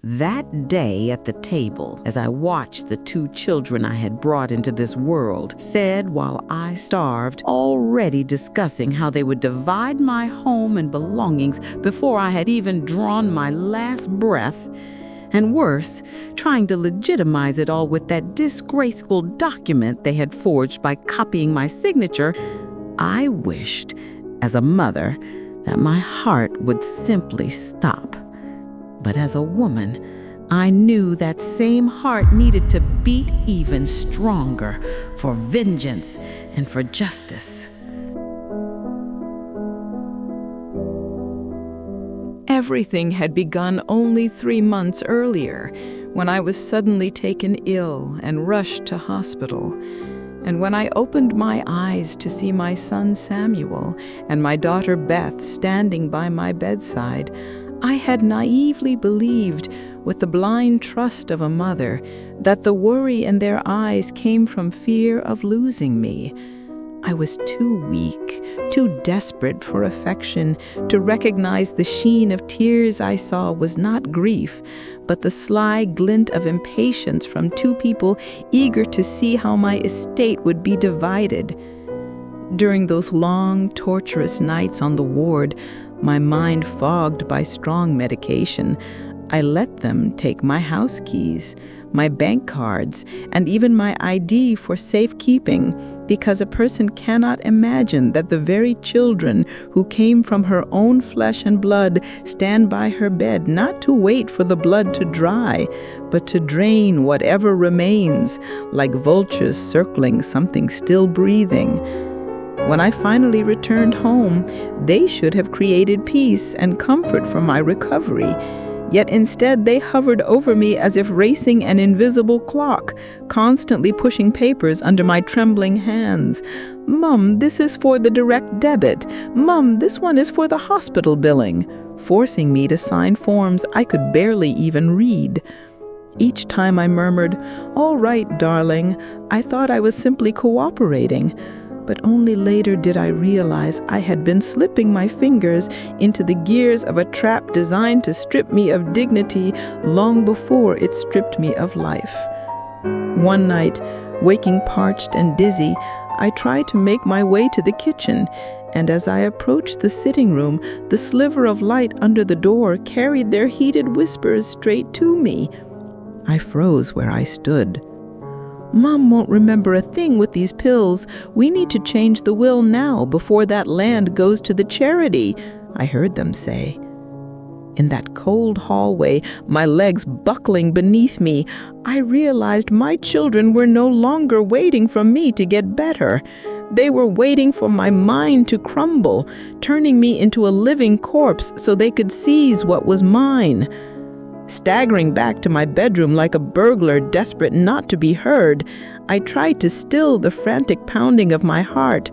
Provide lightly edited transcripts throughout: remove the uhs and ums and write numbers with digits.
That day at the table, as I watched the two children I had brought into this world, fed while I starved, already discussing how they would divide my home and belongings before I had even drawn my last breath, and worse, trying to legitimize it all with that disgraceful document they had forged by copying my signature, I wished, as a mother, that my heart would simply stop. But as a woman, I knew that same heart needed to beat even stronger for vengeance and for justice. Everything had begun only 3 months earlier, when I was suddenly taken ill and rushed to hospital. And when I opened my eyes to see my son Samuel and my daughter Beth standing by my bedside, I had naively believed, with the blind trust of a mother, that the worry in their eyes came from fear of losing me. I was too weak, too desperate for affection to recognize the sheen of tears I saw was not grief, but the sly glint of impatience from two people eager to see how my estate would be divided. During those long, torturous nights on the ward, my mind fogged by strong medication, I let them take my house keys, my bank cards, and even my ID for safekeeping, because a person cannot imagine that the very children who came from her own flesh and blood stand by her bed not to wait for the blood to dry, but to drain whatever remains, like vultures circling something still breathing. When I finally returned home, they should have created peace and comfort for my recovery. Yet instead they hovered over me as if racing an invisible clock, constantly pushing papers under my trembling hands. "Mum, this is for the direct debit. Mum, this one is for the hospital billing," forcing me to sign forms I could barely even read. Each time I murmured, "All right, darling," I thought I was simply cooperating. But only later did I realize I had been slipping my fingers into the gears of a trap designed to strip me of dignity long before it stripped me of life. One night, waking parched and dizzy, I tried to make my way to the kitchen, and as I approached the sitting room, the sliver of light under the door carried their heated whispers straight to me. I froze where I stood. "Mom won't remember a thing with these pills. We need to change the will now before that land goes to the charity," I heard them say. In that cold hallway, my legs buckling beneath me, I realized my children were no longer waiting for me to get better. They were waiting for my mind to crumble, turning me into a living corpse so they could seize what was mine. Staggering back to my bedroom like a burglar desperate not to be heard, I tried to still the frantic pounding of my heart.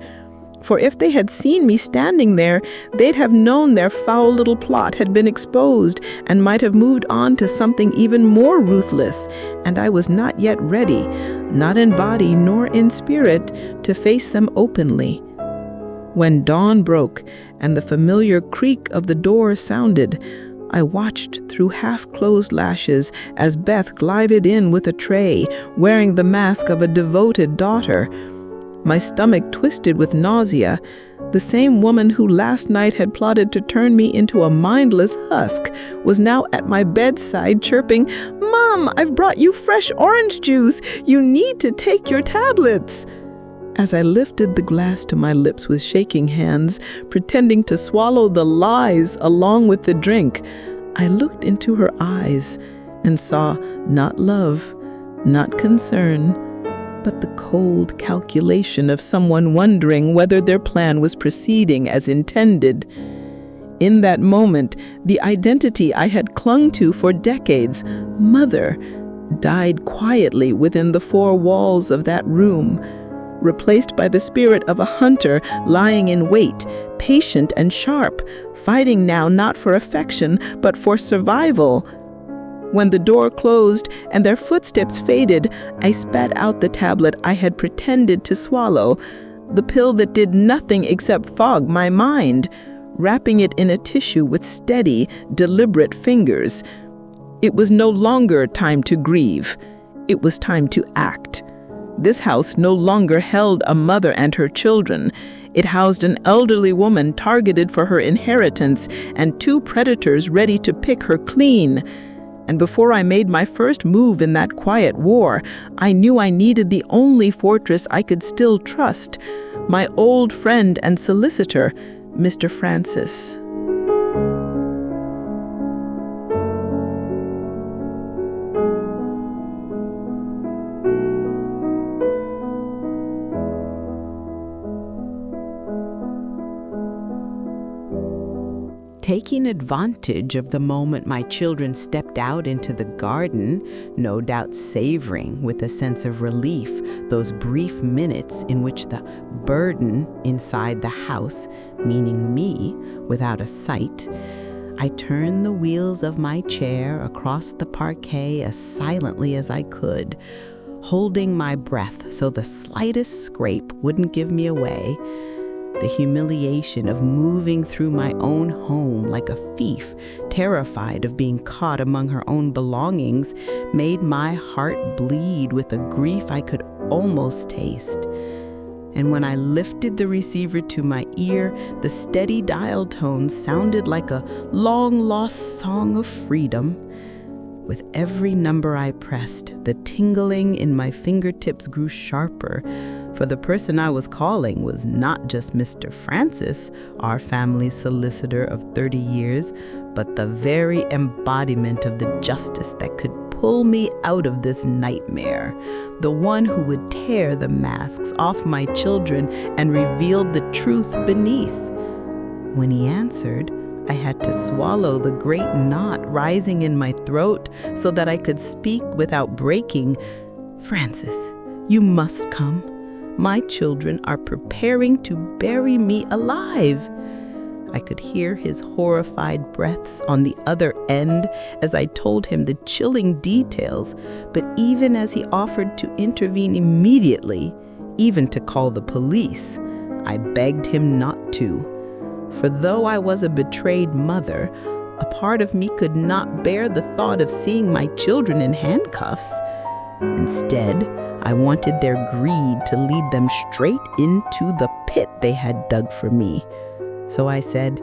For if they had seen me standing there, they'd have known their foul little plot had been exposed and might have moved on to something even more ruthless, and I was not yet ready, not in body nor in spirit, to face them openly. When dawn broke and the familiar creak of the door sounded, I watched through half-closed lashes as Beth glided in with a tray, wearing the mask of a devoted daughter. My stomach twisted with nausea. The same woman who last night had plotted to turn me into a mindless husk was now at my bedside chirping, "Mom, I've brought you fresh orange juice. You need to take your tablets." As I lifted the glass to my lips with shaking hands, pretending to swallow the lies along with the drink, I looked into her eyes and saw not love, not concern, but the cold calculation of someone wondering whether their plan was proceeding as intended. In that moment, the identity I had clung to for decades, mother, died quietly within the four walls of that room, replaced by the spirit of a hunter lying in wait, patient and sharp, fighting now not for affection, but for survival. When the door closed and their footsteps faded, I spat out the tablet I had pretended to swallow, the pill that did nothing except fog my mind, wrapping it in a tissue with steady, deliberate fingers. It was no longer time to grieve. It was time to act. This house no longer held a mother and her children. It housed an elderly woman targeted for her inheritance and two predators ready to pick her clean. And before I made my first move in that quiet war, I knew I needed the only fortress I could still trust, my old friend and solicitor, Mr. Francis. Taking advantage of the moment my children stepped out into the garden, no doubt savoring with a sense of relief those brief minutes in which the burden inside the house, meaning me, without a sight, I turned the wheels of my chair across the parquet as silently as I could, holding my breath so the slightest scrape wouldn't give me away. The humiliation of moving through my own home like a thief, terrified of being caught among her own belongings, made my heart bleed with a grief I could almost taste. And when I lifted the receiver to my ear, the steady dial tone sounded like a long-lost song of freedom. With every number I pressed, the tingling in my fingertips grew sharper, for the person I was calling was not just Mr. Francis, our family's solicitor of 30 years, but the very embodiment of the justice that could pull me out of this nightmare, the one who would tear the masks off my children and reveal the truth beneath. When he answered, I had to swallow the great knot rising in my throat so that I could speak without breaking. "Francis, you must come. My children are preparing to bury me alive." I could hear his horrified breaths on the other end as I told him the chilling details, but even as he offered to intervene immediately, even to call the police, I begged him not to. For though I was a betrayed mother, a part of me could not bear the thought of seeing my children in handcuffs. Instead, I wanted their greed to lead them straight into the pit they had dug for me. So I said,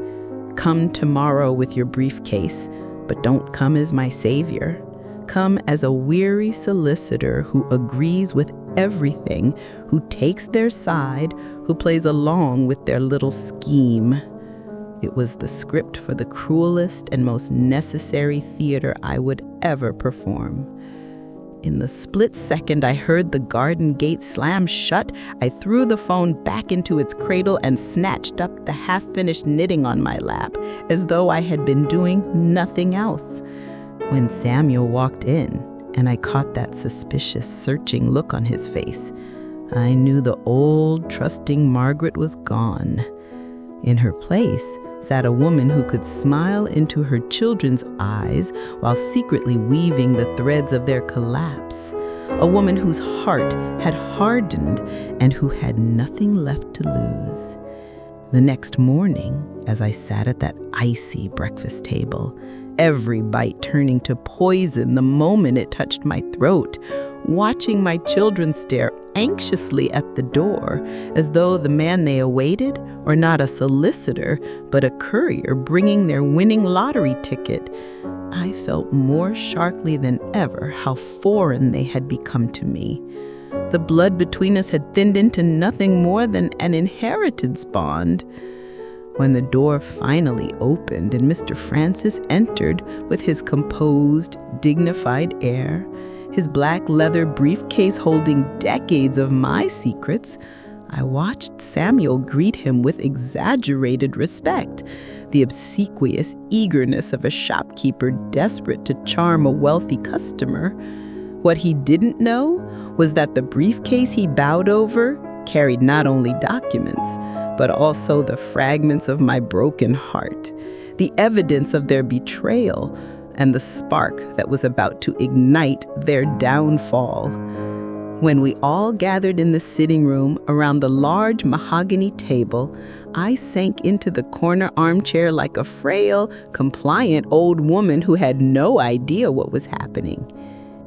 "Come tomorrow with your briefcase, but don't come as my savior. Come as a weary solicitor who agrees with everything, who takes their side, who plays along with their little scheme." It was the script for the cruelest and most necessary theater I would ever perform. In the split second I heard the garden gate slam shut, I threw the phone back into its cradle and snatched up the half-finished knitting on my lap, as though I had been doing nothing else. When Samuel walked in, and I caught that suspicious, searching look on his face, I knew the old, trusting Margaret was gone. In her place sat a woman who could smile into her children's eyes while secretly weaving the threads of their collapse. A woman whose heart had hardened and who had nothing left to lose. The next morning, as I sat at that icy breakfast table, every bite turning to poison the moment it touched my throat, watching my children stare anxiously at the door, as though the man they awaited were not a solicitor, but a courier bringing their winning lottery ticket, I felt more sharply than ever how foreign they had become to me. The blood between us had thinned into nothing more than an inheritance bond. When the door finally opened and Mr. Francis entered with his composed, dignified air, his black leather briefcase holding decades of my secrets, I watched Samuel greet him with exaggerated respect, the obsequious eagerness of a shopkeeper desperate to charm a wealthy customer. What he didn't know was that the briefcase he bowed over carried not only documents, but also the fragments of my broken heart, the evidence of their betrayal, and the spark that was about to ignite their downfall. When we all gathered in the sitting room around the large mahogany table, I sank into the corner armchair like a frail, compliant old woman who had no idea what was happening.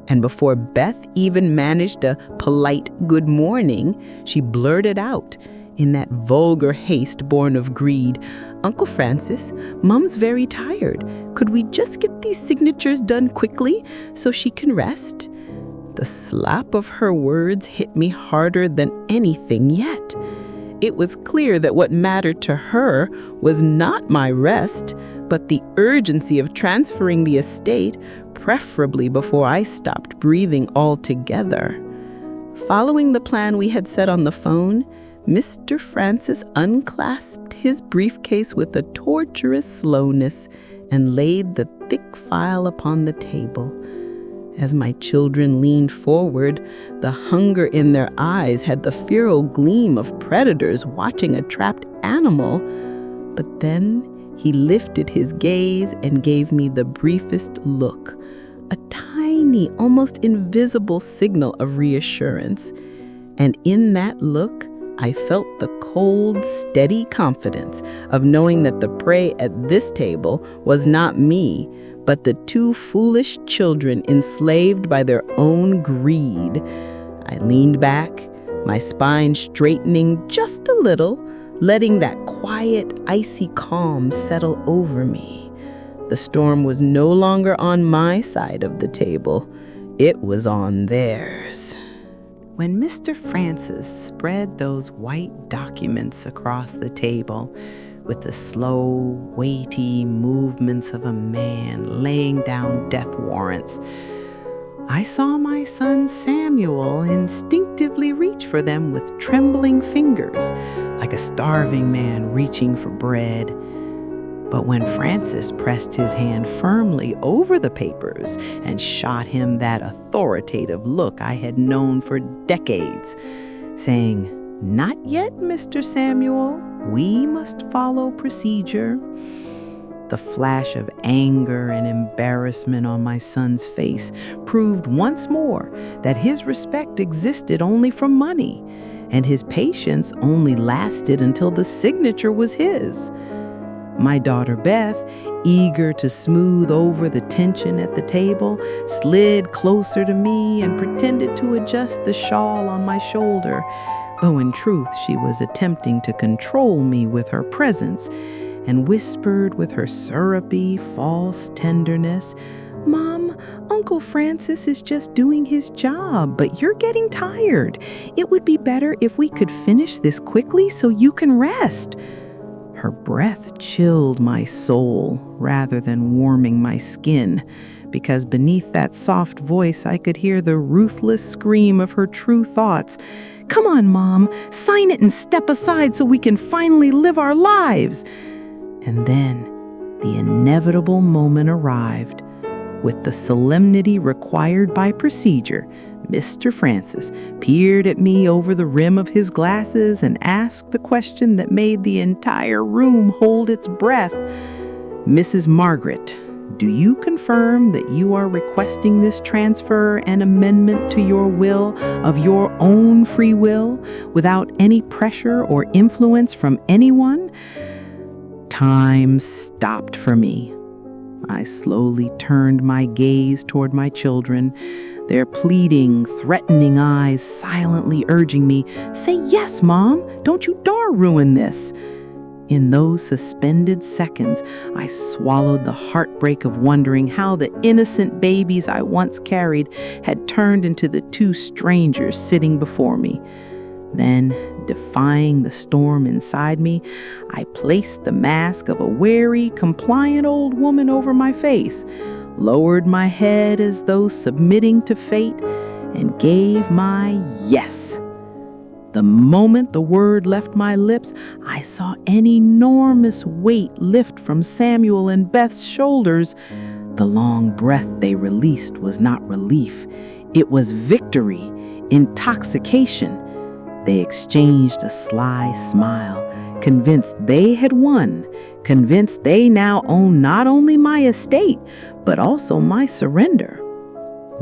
And before Beth even managed a polite good morning, she blurted out, in that vulgar haste born of greed, "Uncle Francis, Mom's very tired. Could we just get these signatures done quickly so she can rest?" The slap of her words hit me harder than anything yet. It was clear that what mattered to her was not my rest, but the urgency of transferring the estate, preferably before I stopped breathing altogether. Following the plan we had set on the phone, Mr. Francis unclasped his briefcase with a torturous slowness and laid the thick file upon the table. As my children leaned forward, the hunger in their eyes had the feral gleam of predators watching a trapped animal. But then he lifted his gaze and gave me the briefest look, a tiny, almost invisible signal of reassurance. And in that look, I felt the cold, steady confidence of knowing that the prey at this table was not me, but the two foolish children enslaved by their own greed. I leaned back, my spine straightening just a little, letting that quiet, icy calm settle over me. The storm was no longer on my side of the table. It was on theirs. When Mr. Francis spread those white documents across the table with the slow, weighty movements of a man laying down death warrants, I saw my son Samuel instinctively reach for them with trembling fingers, like a starving man reaching for bread. But when Francis pressed his hand firmly over the papers and shot him that authoritative look I had known for decades, saying, "Not yet, Mr. Samuel, we must follow procedure," the flash of anger and embarrassment on my son's face proved once more that his respect existed only from money, and his patience only lasted until the signature was his. My daughter Beth, eager to smooth over the tension at the table, slid closer to me and pretended to adjust the shawl on my shoulder, though in truth she was attempting to control me with her presence, and whispered with her syrupy, false tenderness, "Mom, Uncle Francis is just doing his job, but you're getting tired. It would be better if we could finish this quickly so you can rest." Her breath chilled my soul rather than warming my skin, because beneath that soft voice I could hear the ruthless scream of her true thoughts. "Come on, Mom, sign it and step aside so we can finally live our lives." And then the inevitable moment arrived. With the solemnity required by procedure, Mr. Francis peered at me over the rim of his glasses and asked the question that made the entire room hold its breath. "Mrs. Margaret, do you confirm that you are requesting this transfer and amendment to your will of your own free will, without any pressure or influence from anyone?" Time stopped for me. I slowly turned my gaze toward my children, their pleading, threatening eyes silently urging me, "Say yes, Mom, don't you dare ruin this." In those suspended seconds, I swallowed the heartbreak of wondering how the innocent babies I once carried had turned into the two strangers sitting before me. Then, defying the storm inside me, I placed the mask of a wary, compliant old woman over my face, lowered my head as though submitting to fate, and gave my yes. The moment the word left my lips, I saw an enormous weight lift from Samuel and Beth's shoulders. The long breath they released was not relief. It was victory, intoxication. They exchanged a sly smile, convinced they had won, convinced they now owned not only my estate, but also my surrender.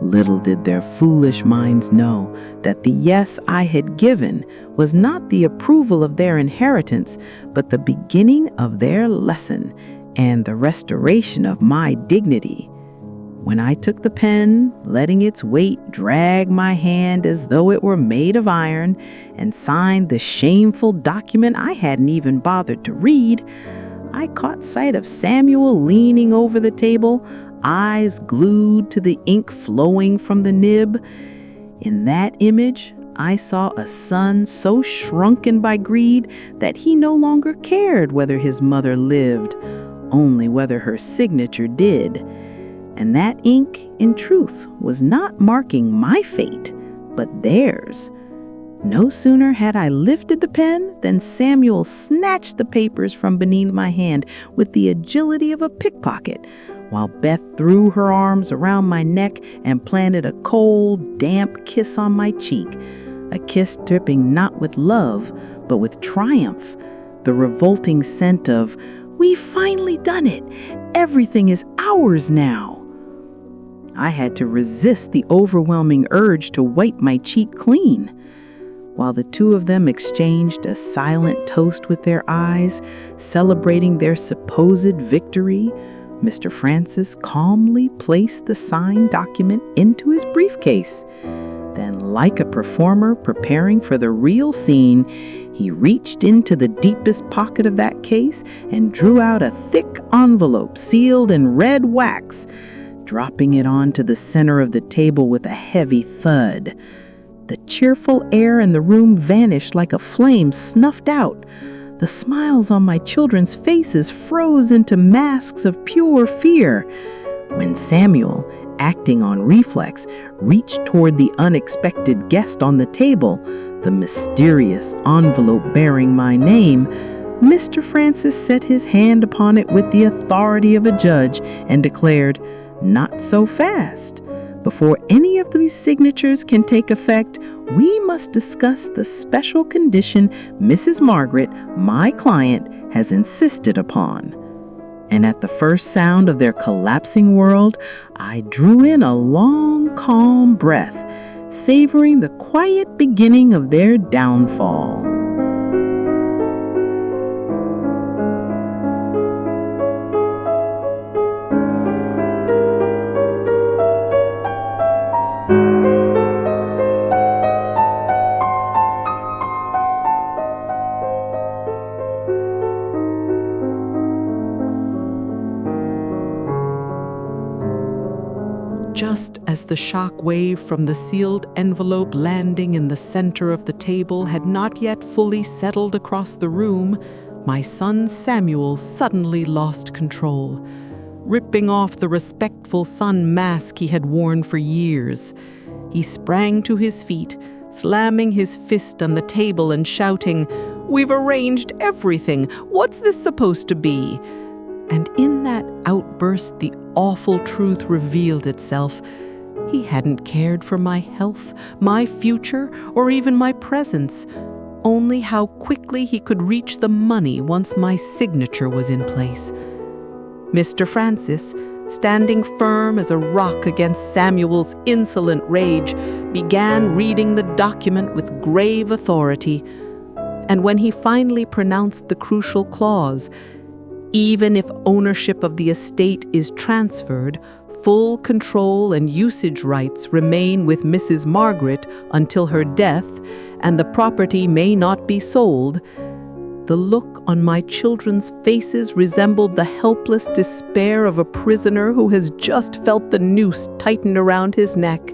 Little did their foolish minds know that the yes I had given was not the approval of their inheritance, but the beginning of their lesson and the restoration of my dignity. When I took the pen, letting its weight drag my hand as though it were made of iron, and signed the shameful document I hadn't even bothered to read, I caught sight of Samuel leaning over the table, eyes glued to the ink flowing from the nib. In that image, I saw a son so shrunken by greed that he no longer cared whether his mother lived, only whether her signature did. And that ink, in truth, was not marking my fate, but theirs. No sooner had I lifted the pen than Samuel snatched the papers from beneath my hand with the agility of a pickpocket, while Beth threw her arms around my neck and planted a cold, damp kiss on my cheek, a kiss dripping not with love, but with triumph, the revolting scent of, "We've finally done it. Everything is ours now." I had to resist the overwhelming urge to wipe my cheek clean. While the two of them exchanged a silent toast with their eyes, celebrating their supposed victory, Mr. Francis calmly placed the signed document into his briefcase. Then, like a performer preparing for the real scene, he reached into the deepest pocket of that case and drew out a thick envelope sealed in red wax, dropping it onto the center of the table with a heavy thud. The cheerful air in the room vanished like a flame snuffed out. The smiles on my children's faces froze into masks of pure fear. When Samuel, acting on reflex, reached toward the unexpected guest on the table, the mysterious envelope bearing my name, Mr. Francis set his hand upon it with the authority of a judge and declared, "Not so fast. Before any of these signatures can take effect, we must discuss the special condition Mrs. Margaret, my client, has insisted upon." And at the first sound of their collapsing world, I drew in a long, calm breath, savoring the quiet beginning of their downfall. Just as the shock wave from the sealed envelope landing in the center of the table had not yet fully settled across the room, my son Samuel suddenly lost control, ripping off the respectful son mask he had worn for years. He sprang to his feet, slamming his fist on the table and shouting, "We've arranged everything. What's this supposed to be?" And in that outburst, the awful truth revealed itself. He hadn't cared for my health, my future, or even my presence, only how quickly he could reach the money once my signature was in place. Mr. Francis, standing firm as a rock against Samuel's insolent rage, began reading the document with grave authority. And when he finally pronounced the crucial clause, "Even if ownership of the estate is transferred, full control and usage rights remain with Mrs. Margaret until her death, and the property may not be sold," the look on my children's faces resembled the helpless despair of a prisoner who has just felt the noose tighten around his neck.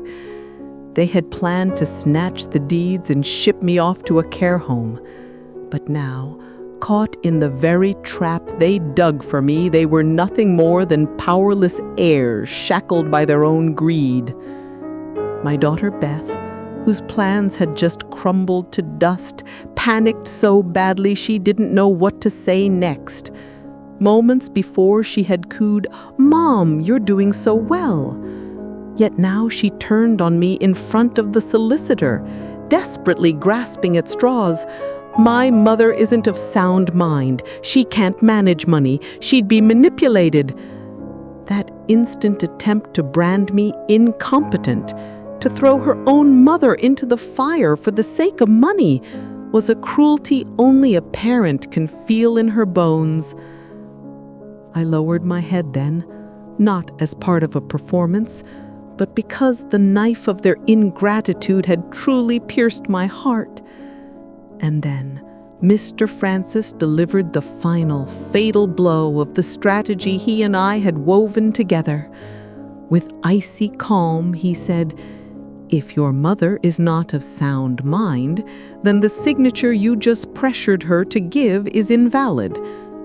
They had planned to snatch the deeds and ship me off to a care home. But now, caught in the very trap they dug for me, they were nothing more than powerless heirs shackled by their own greed. My daughter Beth, whose plans had just crumbled to dust, panicked so badly she didn't know what to say next. Moments before she had cooed, "Mom, you're doing so well." Yet now she turned on me in front of the solicitor, desperately grasping at straws. "My mother isn't of sound mind. She can't manage money. She'd be manipulated." That instant attempt to brand me incompetent, to throw her own mother into the fire for the sake of money, was a cruelty only a parent can feel in her bones. I lowered my head then, not as part of a performance, but because the knife of their ingratitude had truly pierced my heart. And then Mr. Francis delivered the final, fatal blow of the strategy he and I had woven together. With icy calm, he said, "If your mother is not of sound mind, then the signature you just pressured her to give is invalid.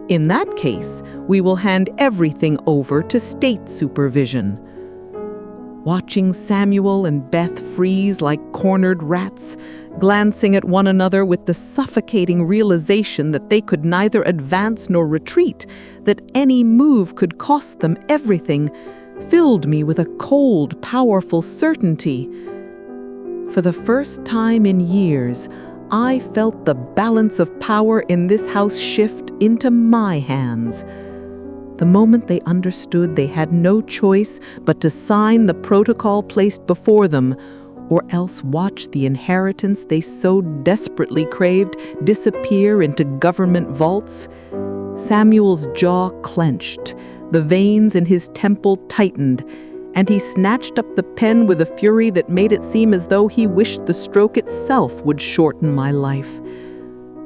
In that case, we will hand everything over to state supervision." Watching Samuel and Beth freeze like cornered rats, glancing at one another with the suffocating realization that they could neither advance nor retreat, that any move could cost them everything, filled me with a cold, powerful certainty. For the first time in years, I felt the balance of power in this house shift into my hands. The moment they understood they had no choice but to sign the protocol placed before them, or else watch the inheritance they so desperately craved disappear into government vaults, Samuel's jaw clenched, the veins in his temple tightened, and he snatched up the pen with a fury that made it seem as though he wished the stroke itself would shorten my life.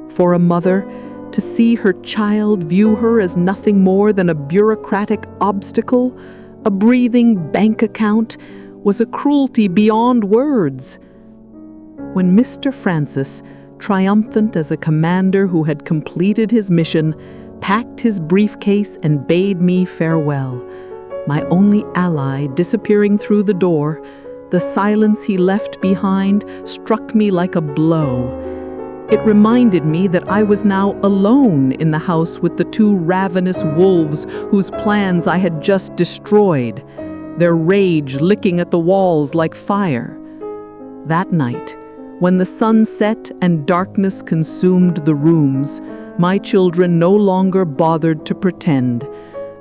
For a mother, to see her child view her as nothing more than a bureaucratic obstacle, a breathing bank account, was a cruelty beyond words. When Mr. Francis, triumphant as a commander who had completed his mission, packed his briefcase and bade me farewell, my only ally disappearing through the door, the silence he left behind struck me like a blow. It reminded me that I was now alone in the house with the two ravenous wolves whose plans I had just destroyed, their rage licking at the walls like fire. That night, when the sun set and darkness consumed the rooms, my children no longer bothered to pretend.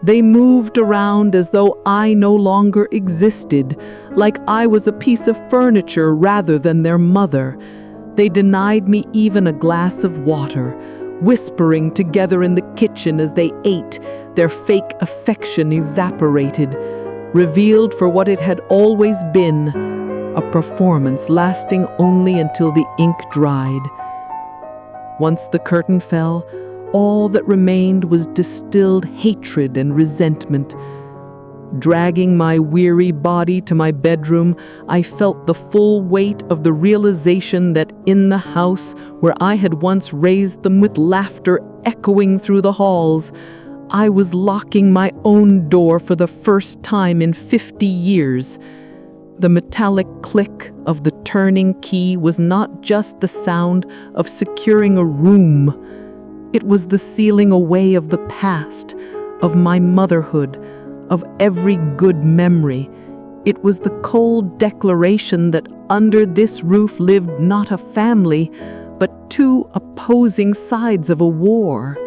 They moved around as though I no longer existed, like I was a piece of furniture rather than their mother. They denied me even a glass of water, whispering together in the kitchen as they ate, their fake affection evaporated, revealed for what it had always been, a performance lasting only until the ink dried. Once the curtain fell, all that remained was distilled hatred and resentment. Dragging my weary body to my bedroom, I felt the full weight of the realization that in the house where I had once raised them with laughter echoing through the halls, I was locking my own door for the first time in 50 years. The metallic click of the turning key was not just the sound of securing a room. It was the sealing away of the past, of my motherhood, of every good memory. It was the cold declaration that under this roof lived not a family, but two opposing sides of a war.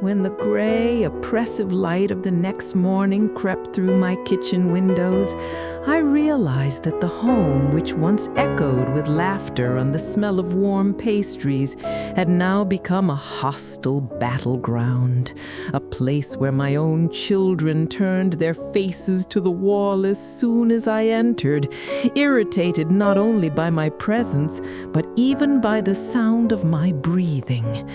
When the gray, oppressive light of the next morning crept through my kitchen windows, I realized that the home, which once echoed with laughter and the smell of warm pastries, had now become a hostile battleground, a place where my own children turned their faces to the wall as soon as I entered, irritated not only by my presence, but even by the sound of my breathing.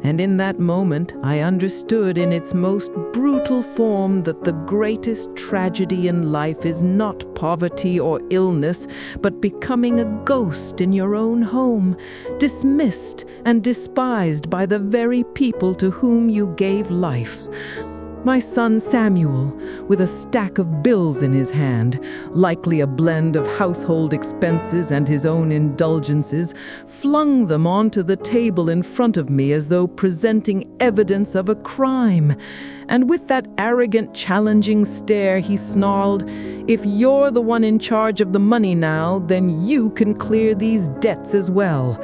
And in that moment, I understood in its most brutal form that the greatest tragedy in life is not poverty or illness, but becoming a ghost in your own home, dismissed and despised by the very people to whom you gave life. My son Samuel, with a stack of bills in his hand, likely a blend of household expenses and his own indulgences, flung them onto the table in front of me as though presenting evidence of a crime. And with that arrogant, challenging stare, he snarled, "If you're the one in charge of the money now, then you can clear these debts as well."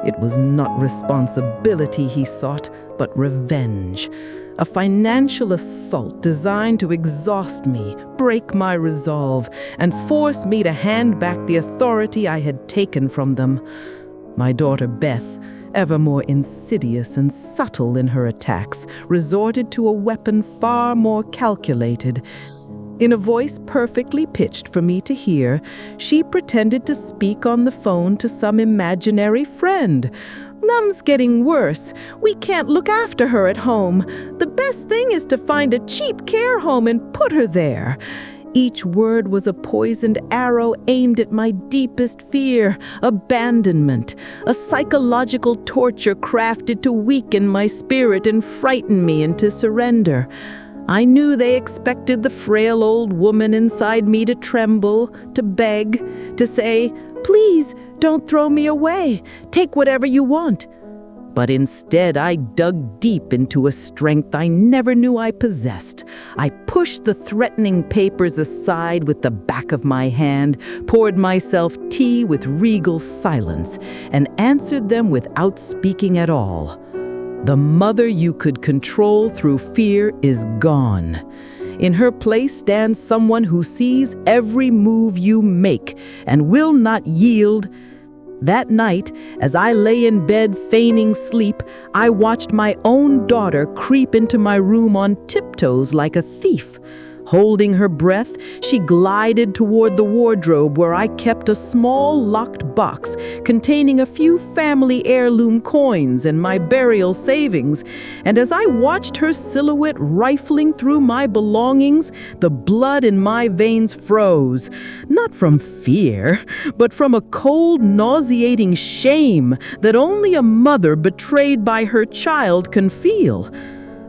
It was not responsibility he sought, but revenge. a financial assault designed to exhaust me, break my resolve, and force me to hand back the authority I had taken from them. My daughter Beth, ever more insidious and subtle in her attacks, resorted to a weapon far more calculated. In a voice perfectly pitched for me to hear, she pretended to speak on the phone to some imaginary friend. "Mum's getting worse. We can't look after her at home. The best thing is to find a cheap care home and put her there." Each word was a poisoned arrow aimed at my deepest fear, abandonment, a psychological torture crafted to weaken my spirit and frighten me into surrender. I knew they expected the frail old woman inside me to tremble, to beg, to say, "Please, don't throw me away. Take whatever you want." But instead, I dug deep into a strength I never knew I possessed. I pushed the threatening papers aside with the back of my hand, poured myself tea with regal silence, and answered them without speaking at all. The mother you could control through fear is gone. In her place stands someone who sees every move you make and will not yield. That night, as I lay in bed feigning sleep, I watched my own daughter creep into my room on tiptoes like a thief. Holding her breath, she glided toward the wardrobe where I kept a small locked box containing a few family heirloom coins and my burial savings. And as I watched her silhouette rifling through my belongings, the blood in my veins froze. Not from fear, but from a cold, nauseating shame that only a mother betrayed by her child can feel.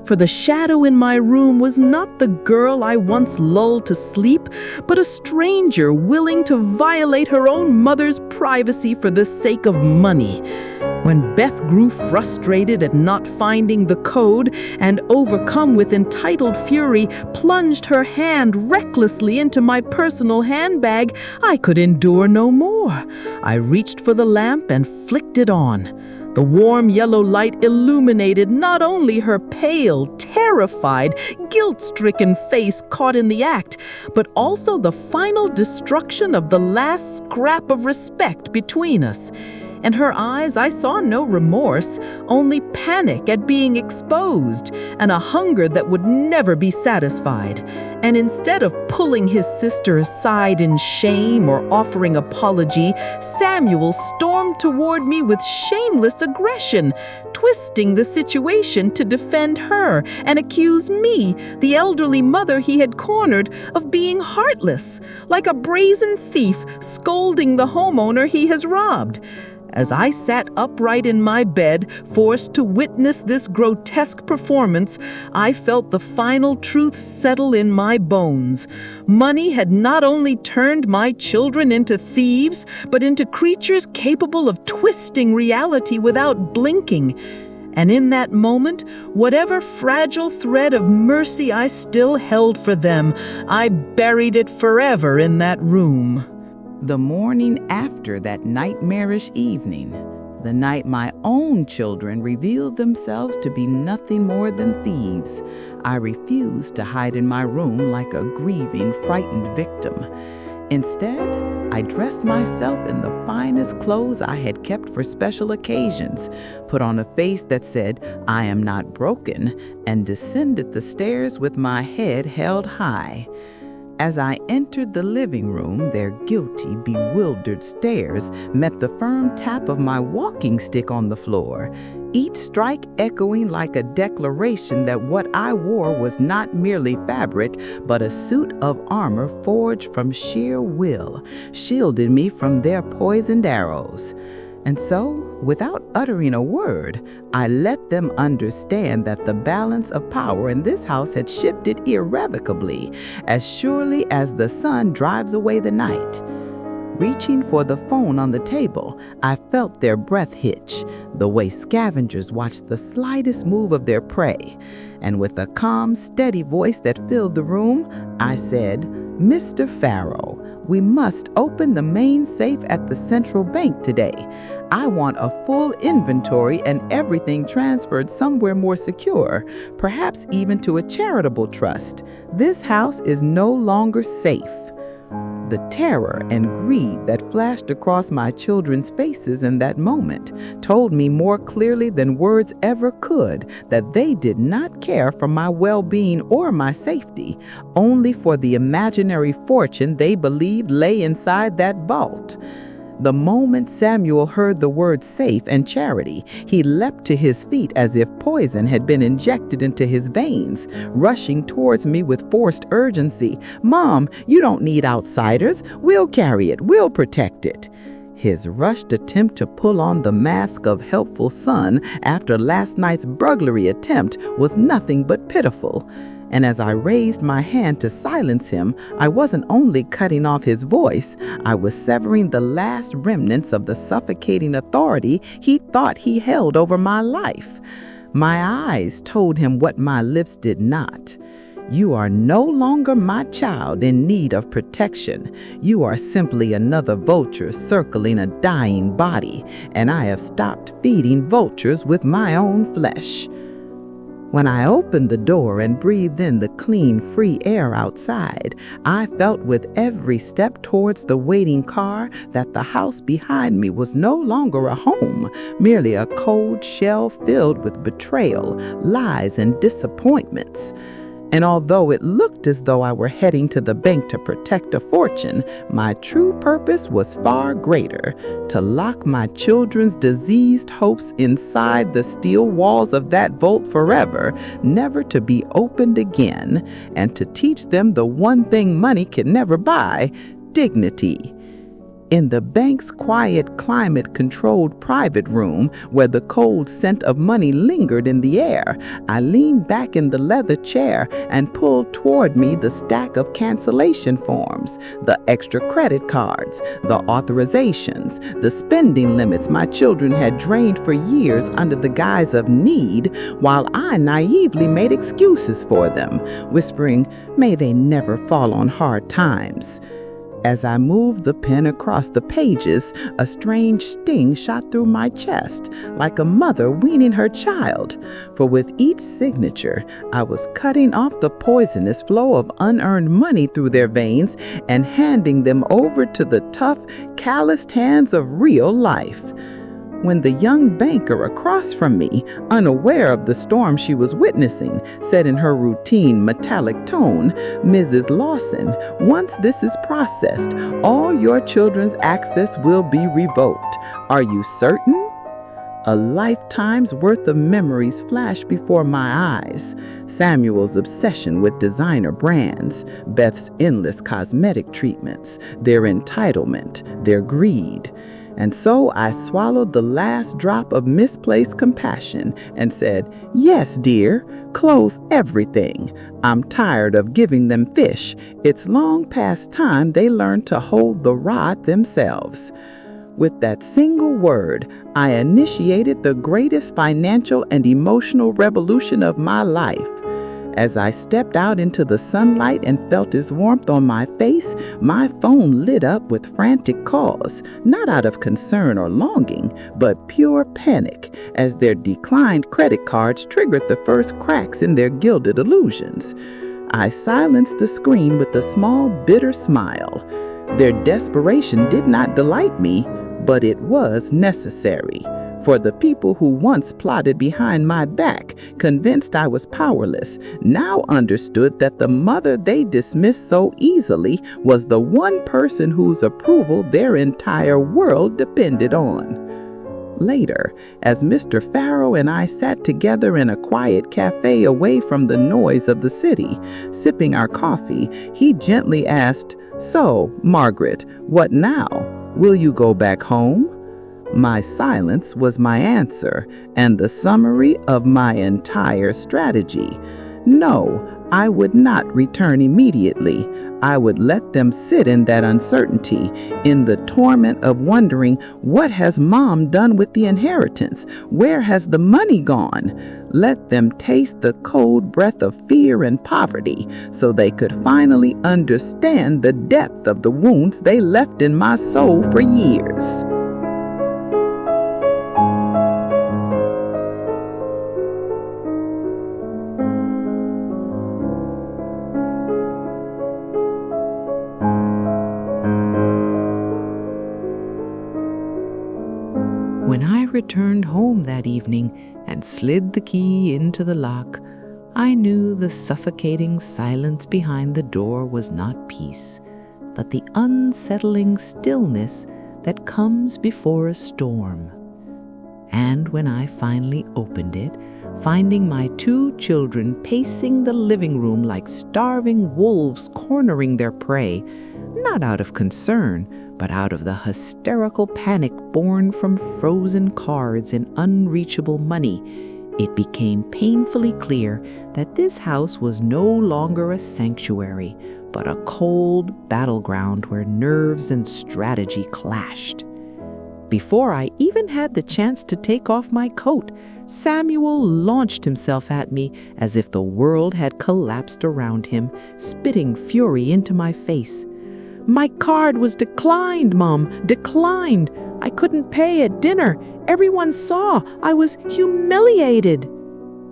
For the shadow in my room was not the girl I once lulled to sleep, but a stranger willing to violate her own mother's privacy for the sake of money. When Beth grew frustrated at not finding the code and, overcome with entitled fury, plunged her hand recklessly into my personal handbag, I could endure no more. I reached for the lamp and flicked it on. The warm yellow light illuminated not only her pale, terrified, guilt-stricken face caught in the act, but also the final destruction of the last scrap of respect between us. In her eyes, I saw no remorse, only panic at being exposed and a hunger that would never be satisfied. And instead of pulling his sister aside in shame or offering apology, Samuel stormed toward me with shameless aggression, twisting the situation to defend her and accuse me, the elderly mother he had cornered, of being heartless, like a brazen thief scolding the homeowner he has robbed. As I sat upright in my bed, forced to witness this grotesque performance, I felt the final truth settle in my bones. Money had not only turned my children into thieves, but into creatures capable of twisting reality without blinking. And in that moment, whatever fragile thread of mercy I still held for them, I buried it forever in that room. The morning after that nightmarish evening, the night my own children revealed themselves to be nothing more than thieves, I refused to hide in my room like a grieving, frightened victim. Instead, I dressed myself in the finest clothes I had kept for special occasions, put on a face that said, "I am not broken," and descended the stairs with my head held high. As I entered the living room, their guilty, bewildered stares met the firm tap of my walking stick on the floor, each strike echoing like a declaration that what I wore was not merely fabric, but a suit of armor forged from sheer will, shielding me from their poisoned arrows. And so, without uttering a word, I let them understand that the balance of power in this house had shifted irrevocably, as surely as the sun drives away the night. Reaching for the phone on the table, I felt their breath hitch, the way scavengers watch the slightest move of their prey. And with a calm, steady voice that filled the room, I said, "Mr. Farrow, We must open the main safe at the central bank today. I want a full inventory and everything transferred somewhere more secure, perhaps even to a charitable trust. This house is no longer safe." The terror and greed that flashed across my children's faces in that moment told me more clearly than words ever could that they did not care for my well-being or my safety, only for the imaginary fortune they believed lay inside that vault. The moment Samuel heard the words safe and charity, he leapt to his feet as if poison had been injected into his veins, rushing towards me with forced urgency. "Mom, you don't need outsiders. We'll carry it. We'll protect it." His rushed attempt to pull on the mask of helpful son after last night's burglary attempt was nothing but pitiful. And as I raised my hand to silence him, I wasn't only cutting off his voice, I was severing the last remnants of the suffocating authority he thought he held over my life. My eyes told him what my lips did not. "You are no longer my child in need of protection. You are simply another vulture circling a dying body, and I have stopped feeding vultures with my own flesh." When I opened the door and breathed in the clean, free air outside, I felt with every step towards the waiting car that the house behind me was no longer a home, merely a cold shell filled with betrayal, lies, and disappointments. And although it looked as though I were heading to the bank to protect a fortune, my true purpose was far greater: to lock my children's diseased hopes inside the steel walls of that vault forever, never to be opened again, and to teach them the one thing money can never buy: dignity. In the bank's quiet, climate-controlled private room, where the cold scent of money lingered in the air, I leaned back in the leather chair and pulled toward me the stack of cancellation forms, the extra credit cards, the authorizations, the spending limits my children had drained for years under the guise of need, while I naively made excuses for them, whispering, "May they never fall on hard times." As I moved the pen across the pages, a strange sting shot through my chest, like a mother weaning her child. For with each signature, I was cutting off the poisonous flow of unearned money through their veins and handing them over to the tough, calloused hands of real life. When the young banker across from me, unaware of the storm she was witnessing, said in her routine, metallic tone, "Mrs. Lawson, once this is processed, all your children's access will be revoked. Are you certain?" A lifetime's worth of memories flashed before my eyes. Samuel's obsession with designer brands, Beth's endless cosmetic treatments, their entitlement, their greed. And so I swallowed the last drop of misplaced compassion and said, "Yes, dear, clothe everything. I'm tired of giving them fish. It's long past time they learn to hold the rod themselves." With that single word, I initiated the greatest financial and emotional revolution of my life. As I stepped out into the sunlight and felt his warmth on my face, my phone lit up with frantic calls, not out of concern or longing, but pure panic, as their declined credit cards triggered the first cracks in their gilded illusions. I silenced the screen with a small, bitter smile. Their desperation did not delight me, but it was necessary. For the people who once plotted behind my back, convinced I was powerless, now understood that the mother they dismissed so easily was the one person whose approval their entire world depended on. Later, as Mr. Farrow and I sat together in a quiet cafe away from the noise of the city, sipping our coffee, he gently asked, "So, Margaret, what now? Will you go back home?" My silence was my answer, and the summary of my entire strategy. No, I would not return immediately. I would let them sit in that uncertainty, in the torment of wondering, what has Mom done with the inheritance? Where has the money gone? Let them taste the cold breath of fear and poverty so they could finally understand the depth of the wounds they left in my soul for years. When I returned home that evening and slid the key into the lock, I knew the suffocating silence behind the door was not peace, but the unsettling stillness that comes before a storm. And when I finally opened it, finding my 2 children pacing the living room like starving wolves cornering their prey, not out of concern, but out of the hysterical panic born from frozen cards and unreachable money, it became painfully clear that this house was no longer a sanctuary, but a cold battleground where nerves and strategy clashed. Before I even had the chance to take off my coat, Samuel launched himself at me as if the world had collapsed around him, spitting fury into my face. "My card was declined, Mom, declined. I couldn't pay at dinner. Everyone saw. I was humiliated."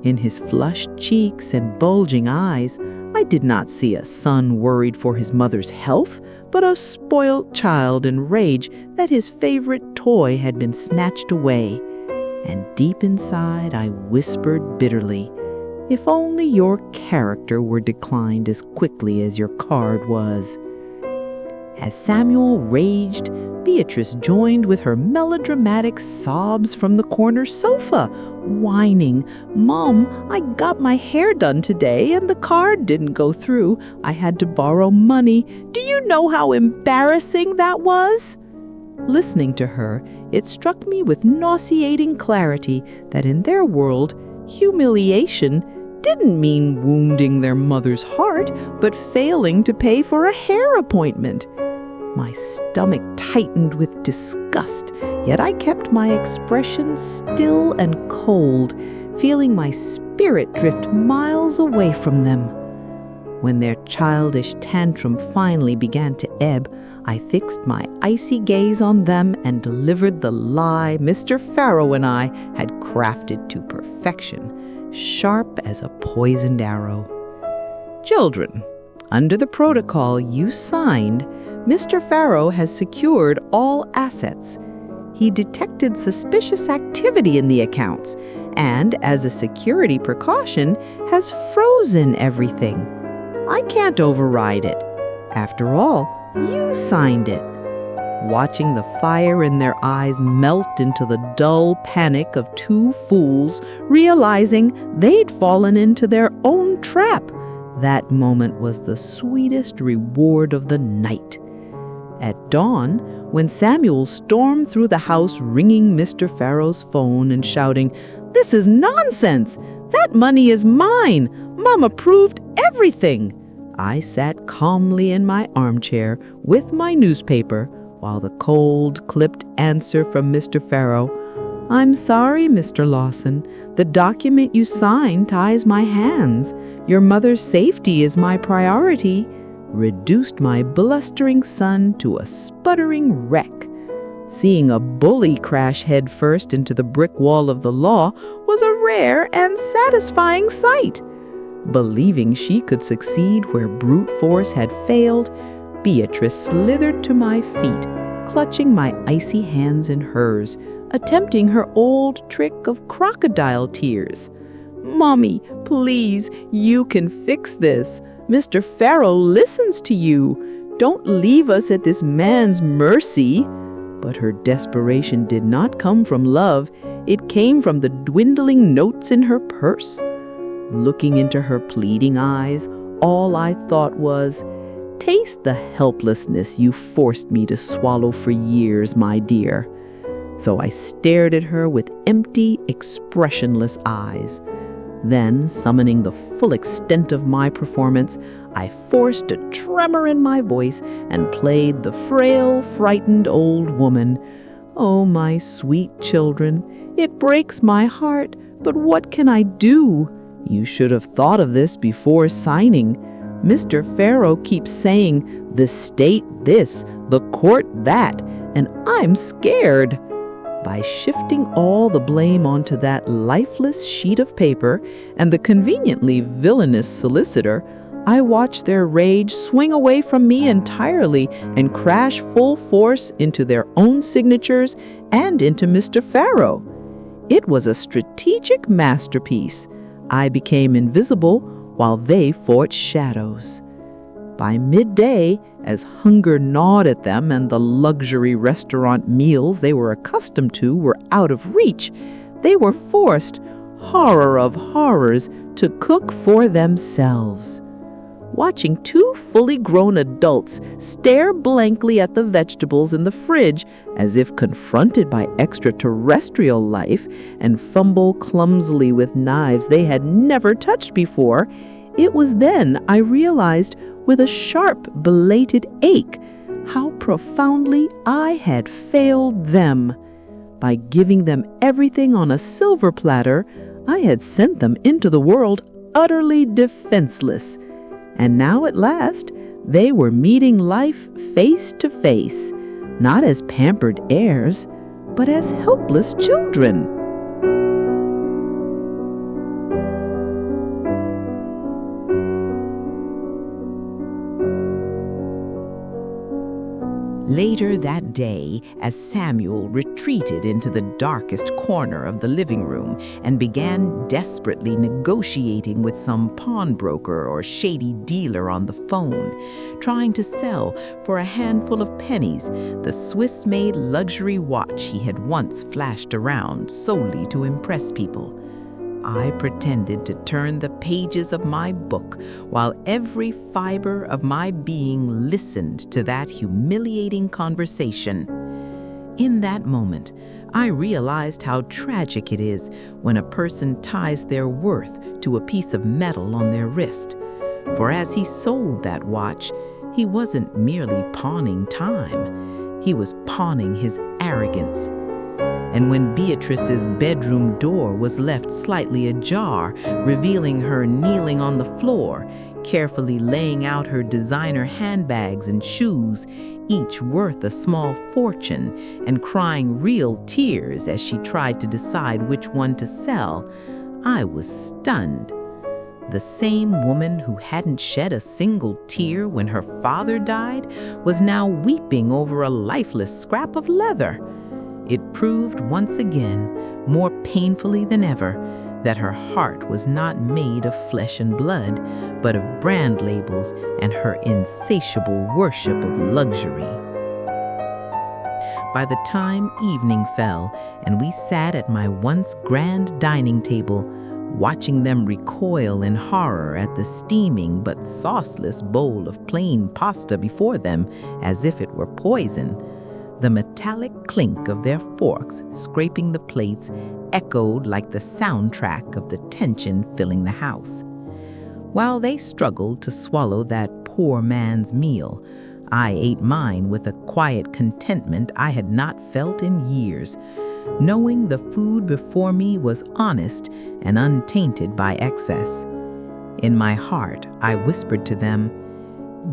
In his flushed cheeks and bulging eyes, I did not see a son worried for his mother's health, but a spoiled child enraged that his favorite toy had been snatched away. And deep inside, I whispered bitterly, "If only your character were declined as quickly as your card was." As Samuel raged, Beatrice joined with her melodramatic sobs from the corner sofa, whining, "Mom, I got my hair done today and the card didn't go through. I had to borrow money. Do you know how embarrassing that was?" Listening to her, it struck me with nauseating clarity that in their world, humiliation didn't mean wounding their mother's heart, but failing to pay for a hair appointment. My stomach tightened with disgust, yet I kept my expression still and cold, feeling my spirit drift miles away from them. When their childish tantrum finally began to ebb, I fixed my icy gaze on them and delivered the lie Mr. Farrow and I had crafted to perfection, sharp as a poisoned arrow. "Children, under the protocol you signed, Mr. Farrow has secured all assets. He detected suspicious activity in the accounts and, as a security precaution, has frozen everything. I can't override it. After all, you signed it." Watching the fire in their eyes melt into the dull panic of 2 fools realizing they'd fallen into their own trap, that moment was the sweetest reward of the night. At dawn, when Samuel stormed through the house ringing Mr. Farrow's phone and shouting, "This is nonsense! That money is mine! Mom approved everything!" I sat calmly in my armchair with my newspaper while the cold, clipped answer from Mr. Farrow, "I'm sorry, Mr. Lawson. The document you signed ties my hands. Your mother's safety is my priority," reduced my blustering son to a sputtering wreck. Seeing a bully crash headfirst into the brick wall of the law was a rare and satisfying sight. Believing she could succeed where brute force had failed, Beatrice slithered to my feet, clutching my icy hands in hers, attempting her old trick of crocodile tears. "Mommy, please, you can fix this. Mr. Farrow listens to you. Don't leave us at this man's mercy." But her desperation did not come from love. It came from the dwindling notes in her purse. Looking into her pleading eyes, all I thought was, "Taste the helplessness you forced me to swallow for years, my dear." So I stared at her with empty, expressionless eyes. Then, summoning the full extent of my performance, I forced a tremor in my voice and played the frail, frightened old woman. Oh, my sweet children, it breaks my heart, but what can I do? You should have thought of this before signing. Mr. Pharaoh keeps saying, the state this, the court that, and I'm scared. By shifting all the blame onto that lifeless sheet of paper and the conveniently villainous solicitor, I watched their rage swing away from me entirely and crash full force into their own signatures and into Mr. Pharaoh. It was a strategic masterpiece. I became invisible while they fought shadows. By midday, as hunger gnawed at them and the luxury restaurant meals they were accustomed to were out of reach, they were forced, horror of horrors, to cook for themselves. Watching two fully grown adults stare blankly at the vegetables in the fridge as if confronted by extraterrestrial life and fumble clumsily with knives they had never touched before, it was then I realized with a sharp, belated ache how profoundly I had failed them. By giving them everything on a silver platter, I had sent them into the world utterly defenseless. And now at last, they were meeting life face to face, not as pampered heirs, but as helpless children. Later that day, as Samuel retreated into the darkest corner of the living room and began desperately negotiating with some pawnbroker or shady dealer on the phone, trying to sell for a handful of pennies the Swiss-made luxury watch he had once flashed around solely to impress people, I pretended to turn the pages of my book while every fiber of my being listened to that humiliating conversation. In that moment, I realized how tragic it is when a person ties their worth to a piece of metal on their wrist. For as he sold that watch, he wasn't merely pawning time, he was pawning his arrogance. And when Beatrice's bedroom door was left slightly ajar, revealing her kneeling on the floor, carefully laying out her designer handbags and shoes, each worth a small fortune, and crying real tears as she tried to decide which one to sell, I was stunned. The same woman who hadn't shed a single tear when her father died was now weeping over a lifeless scrap of leather. It proved once again, more painfully than ever, that her heart was not made of flesh and blood, but of brand labels and her insatiable worship of luxury. By the time evening fell and we sat at my once grand dining table, watching them recoil in horror at the steaming but sauceless bowl of plain pasta before them as if it were poison, the metallic clink of their forks scraping the plates echoed like the soundtrack of the tension filling the house. While they struggled to swallow that poor man's meal, I ate mine with a quiet contentment I had not felt in years, knowing the food before me was honest and untainted by excess. In my heart, I whispered to them,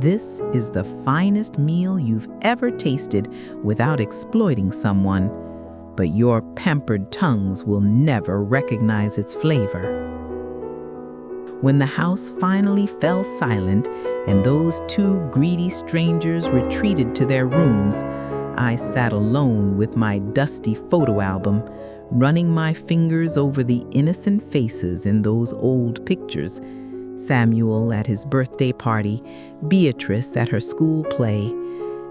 "This is the finest meal you've ever tasted without exploiting someone, but your pampered tongues will never recognize its flavor." When the house finally fell silent and those two greedy strangers retreated to their rooms, I sat alone with my dusty photo album, running my fingers over the innocent faces in those old pictures. Samuel at his birthday party, Beatrice at her school play,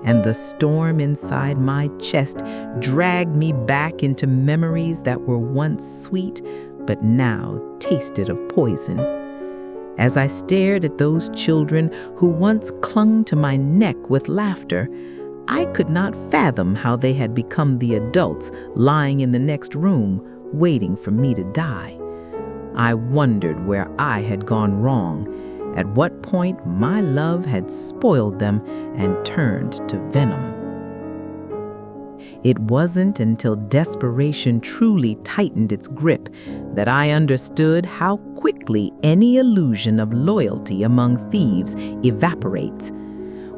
and the storm inside my chest dragged me back into memories that were once sweet but now tasted of poison. As I stared at those children who once clung to my neck with laughter, I could not fathom how they had become the adults lying in the next room waiting for me to die. I wondered where I had gone wrong, at what point my love had spoiled them and turned to venom. It wasn't until desperation truly tightened its grip that I understood how quickly any illusion of loyalty among thieves evaporates.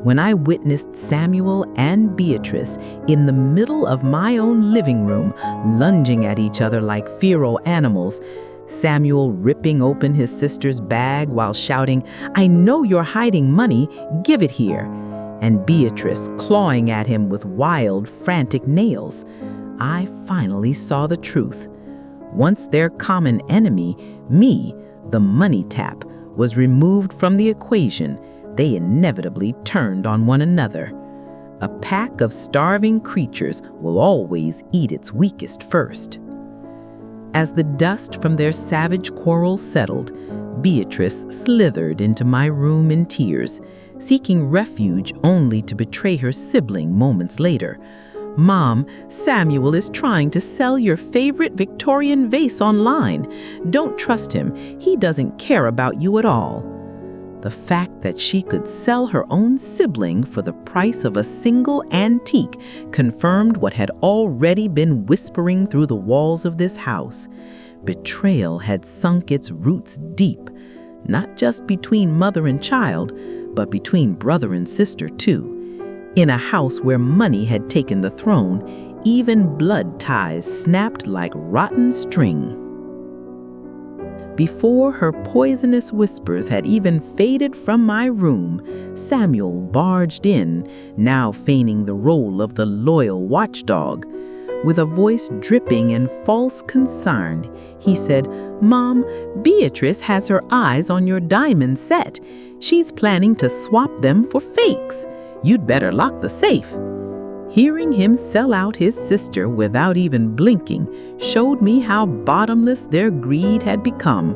When I witnessed Samuel and Beatrice in the middle of my own living room, lunging at each other like feral animals, Samuel ripping open his sister's bag while shouting, "I know you're hiding money, give it here," and Beatrice clawing at him with wild, frantic nails, I finally saw the truth. Once their common enemy, me, the money tap, was removed from the equation, they inevitably turned on one another. A pack of starving creatures will always eat its weakest first. As the dust from their savage quarrel settled, Beatrice slithered into my room in tears, seeking refuge only to betray her sibling moments later. "Mom, Samuel is trying to sell your favorite Victorian vase online. Don't trust him. He doesn't care about you at all." The fact that she could sell her own sibling for the price of a single antique confirmed what had already been whispering through the walls of this house. Betrayal had sunk its roots deep, not just between mother and child, but between brother and sister too. In a house where money had taken the throne, even blood ties snapped like rotten string. Before her poisonous whispers had even faded from my room, Samuel barged in, now feigning the role of the loyal watchdog. With a voice dripping in false concern, he said, "Mom, Beatrice has her eyes on your diamond set. She's planning to swap them for fakes. You'd better lock the safe." Hearing him sell out his sister without even blinking showed me how bottomless their greed had become.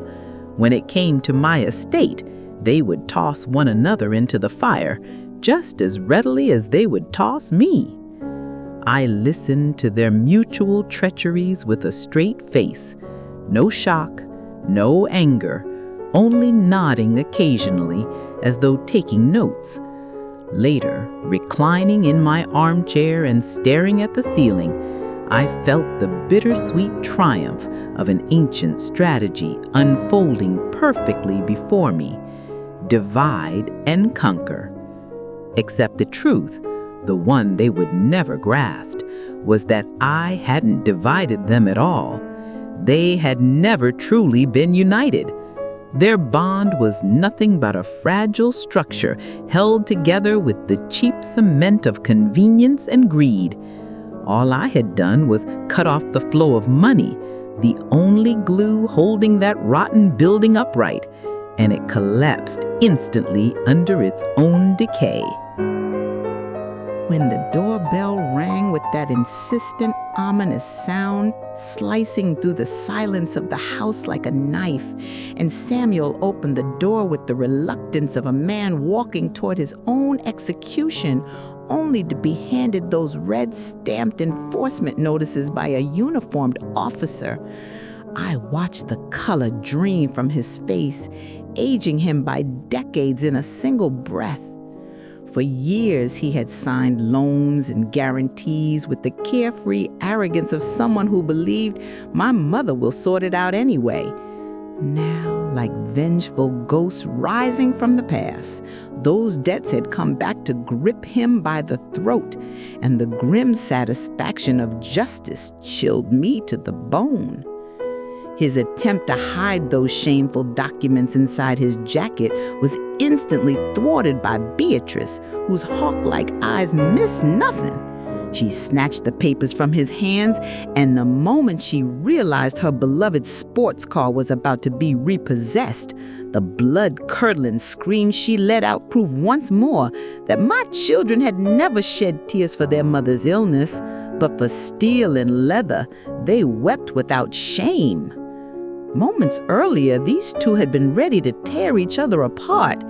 When it came to my estate, they would toss one another into the fire just as readily as they would toss me. I listened to their mutual treacheries with a straight face. No shock, no anger, only nodding occasionally as though taking notes. Later, reclining in my armchair and staring at the ceiling, I felt the bittersweet triumph of an ancient strategy unfolding perfectly before me. Divide and conquer. Except the truth, the one they would never grasp, was that I hadn't divided them at all. They had never truly been united. Their bond was nothing but a fragile structure held together with the cheap cement of convenience and greed. All I had done was cut off the flow of money, the only glue holding that rotten building upright, and it collapsed instantly under its own decay. When the doorbell rang with that insistent, ominous sound, slicing through the silence of the house like a knife, and Samuel opened the door with the reluctance of a man walking toward his own execution, only to be handed those red-stamped enforcement notices by a uniformed officer, I watched the color drain from his face, aging him by decades in a single breath. For years, he had signed loans and guarantees with the carefree arrogance of someone who believed my mother will sort it out anyway. Now, like vengeful ghosts rising from the past, those debts had come back to grip him by the throat, and the grim satisfaction of justice chilled me to the bone. His attempt to hide those shameful documents inside his jacket was instantly thwarted by Beatrice, whose hawk-like eyes missed nothing. She snatched the papers from his hands, and the moment she realized her beloved sports car was about to be repossessed, the blood-curdling scream she let out proved once more that my children had never shed tears for their mother's illness, but for steel and leather they wept without shame. Moments earlier, these two had been ready to tear each other apart.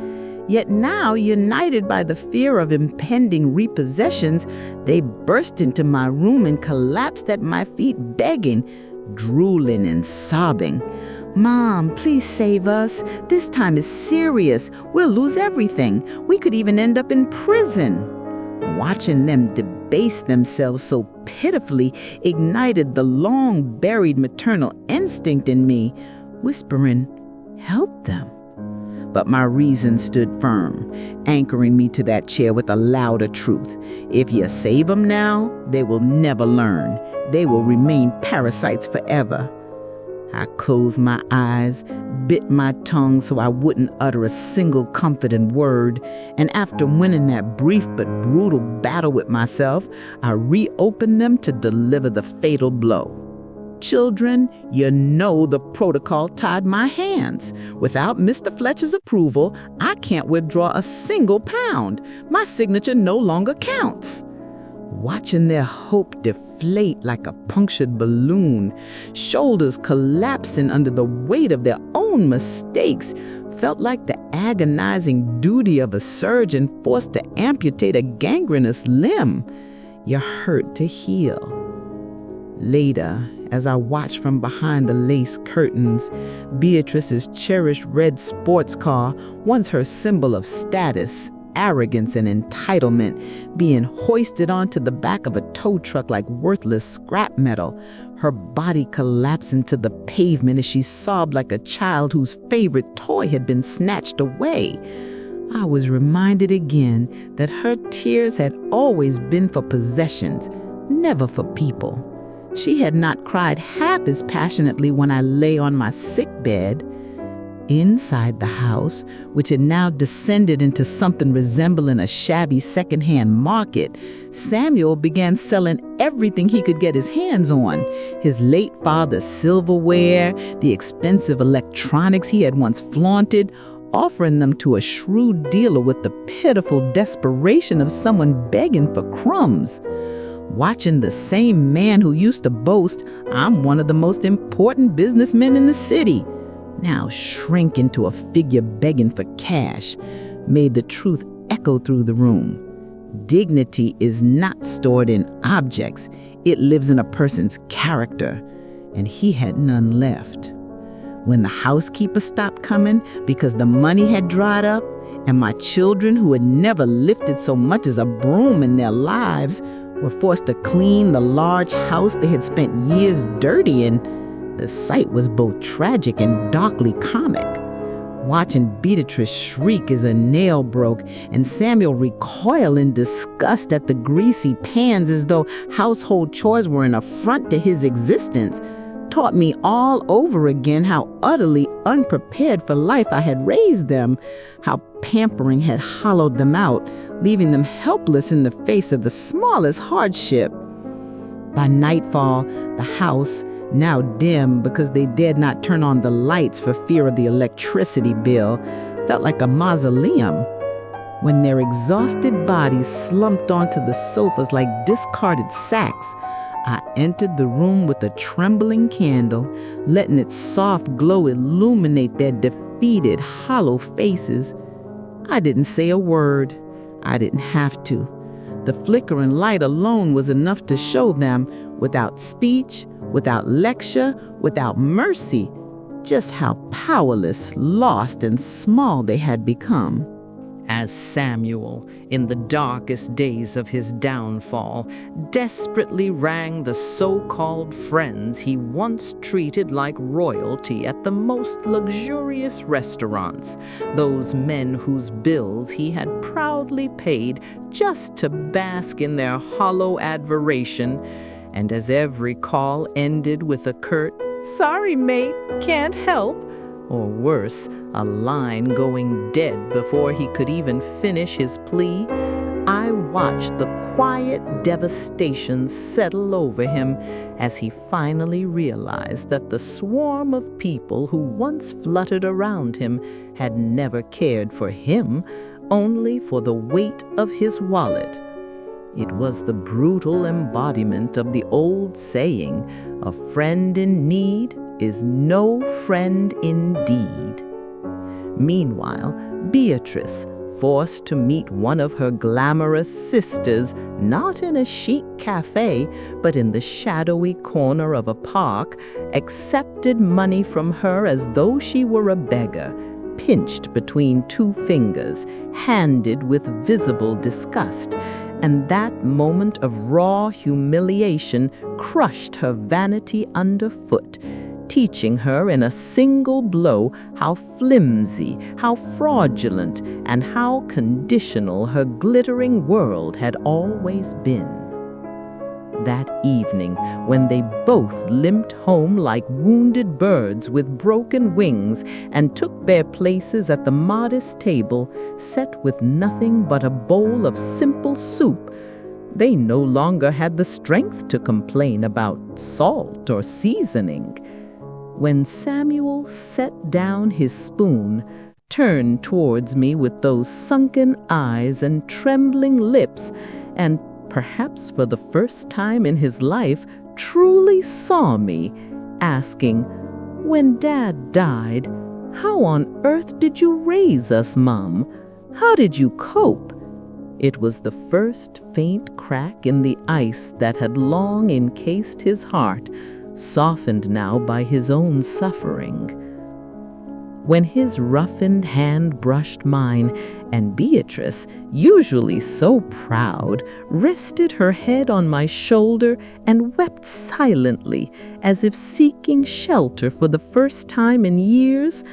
Yet now, united by the fear of impending repossessions, they burst into my room and collapsed at my feet, begging, drooling and sobbing. Mom, please save us. This time is serious. We'll lose everything. We could even end up in prison. Watching them debase themselves so pitifully ignited the long-buried maternal instinct in me, whispering, "Help them." But my reason stood firm, anchoring me to that chair with a louder truth. If you save them now, they will never learn. They will remain parasites forever. I closed my eyes, bit my tongue so I wouldn't utter a single comforting word, and after winning that brief but brutal battle with myself, I reopened them to deliver the fatal blow. Children, you know the protocol tied my hands. Without Mr. Fletcher's approval, I can't withdraw a single pound. My signature no longer counts. Watching their hope deflate like a punctured balloon, shoulders collapsing under the weight of their own mistakes, felt like the agonizing duty of a surgeon forced to amputate a gangrenous limb. You hurt to heal. Later, as I watched from behind the lace curtains, Beatrice's cherished red sports car, once her symbol of status, arrogance, and entitlement, being hoisted onto the back of a tow truck like worthless scrap metal, her body collapsing to the pavement as she sobbed like a child whose favorite toy had been snatched away. I was reminded again that her tears had always been for possessions, never for people. She had not cried half as passionately when I lay on my sick bed. Inside the house, which had now descended into something resembling a shabby secondhand market, Samuel began selling everything he could get his hands on. His late father's silverware, the expensive electronics he had once flaunted, offering them to a shrewd dealer with the pitiful desperation of someone begging for crumbs. Watching the same man who used to boast, "I'm one of the most important businessmen in the city," now shrink into a figure begging for cash, made the truth echo through the room. Dignity is not stored in objects. It lives in a person's character, and he had none left. When the housekeeper stopped coming because the money had dried up, and my children, who had never lifted so much as a broom in their lives, were forced to clean the large house they had spent years dirtying, the sight was both tragic and darkly comic. Watching Beatrice shriek as a nail broke and Samuel recoil in disgust at the greasy pans as though household chores were an affront to his existence taught me all over again how utterly unprepared for life I had raised them, how pampering had hollowed them out, leaving them helpless in the face of the smallest hardship. By nightfall, the house, now dim because they dared not turn on the lights for fear of the electricity bill, felt like a mausoleum. When their exhausted bodies slumped onto the sofas like discarded sacks, I entered the room with a trembling candle, letting its soft glow illuminate their defeated, hollow faces. I didn't say a word. I didn't have to. The flickering light alone was enough to show them, without speech, without lecture, without mercy, just how powerless, lost, and small they had become. As Samuel, in the darkest days of his downfall, desperately rang the so-called friends he once treated like royalty at the most luxurious restaurants, those men whose bills he had proudly paid just to bask in their hollow admiration, and as every call ended with a curt, "Sorry, mate, can't help," or worse, a line going dead before he could even finish his plea, I watched the quiet devastation settle over him as he finally realized that the swarm of people who once fluttered around him had never cared for him, only for the weight of his wallet. It was the brutal embodiment of the old saying, "A friend in need is no friend indeed." Meanwhile, Beatrice, forced to meet one of her glamorous sisters, not in a chic cafe, but in the shadowy corner of a park, accepted money from her as though she were a beggar, pinched between two fingers, handed with visible disgust, and that moment of raw humiliation crushed her vanity underfoot, teaching her in a single blow how flimsy, how fraudulent, and how conditional her glittering world had always been. That evening, when they both limped home like wounded birds with broken wings and took their places at the modest table, set with nothing but a bowl of simple soup, they no longer had the strength to complain about salt or seasoning. When Samuel set down his spoon, turned towards me with those sunken eyes and trembling lips, and perhaps for the first time in his life, truly saw me, asking, "When Dad died, how on earth did you raise us, Mom? How did you cope?" It was the first faint crack in the ice that had long encased his heart, softened now by his own suffering. When his roughened hand brushed mine, and Beatrice, usually so proud, rested her head on my shoulder and wept silently, as if seeking shelter for the first time in years,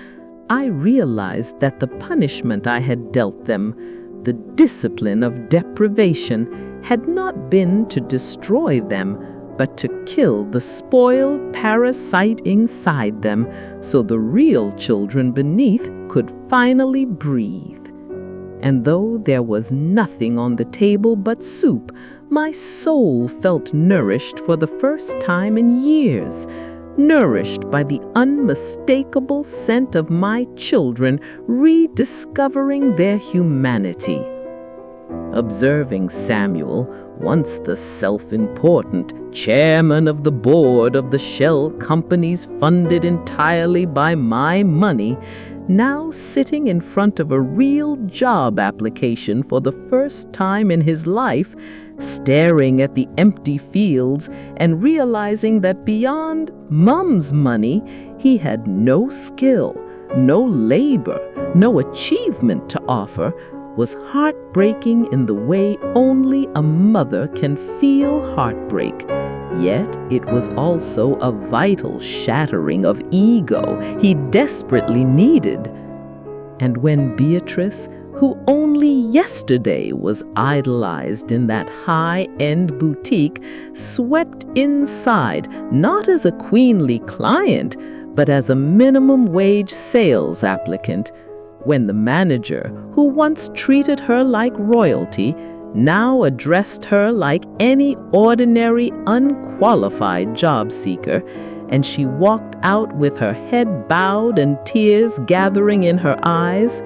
I realized that the punishment I had dealt them, the discipline of deprivation, had not been to destroy them, but to kill the spoiled parasite inside them, so the real children beneath could finally breathe. And though there was nothing on the table but soup, my soul felt nourished for the first time in years, nourished by the unmistakable scent of my children rediscovering their humanity. Observing Samuel, once the self-important chairman of the board of the shell companies funded entirely by my money, now sitting in front of a real job application for the first time in his life, staring at the empty fields and realizing that beyond Mom's money, he had no skill, no labor, no achievement to offer, was heartbreaking in the way only a mother can feel heartbreak. Yet it was also a vital shattering of ego he desperately needed. And when Beatrice, who only yesterday was idolized in that high-end boutique, swept inside not as a queenly client, but as a minimum wage sales applicant, when the manager, who once treated her like royalty, now addressed her like any ordinary, unqualified job seeker, and she walked out with her head bowed and tears gathering in her eyes,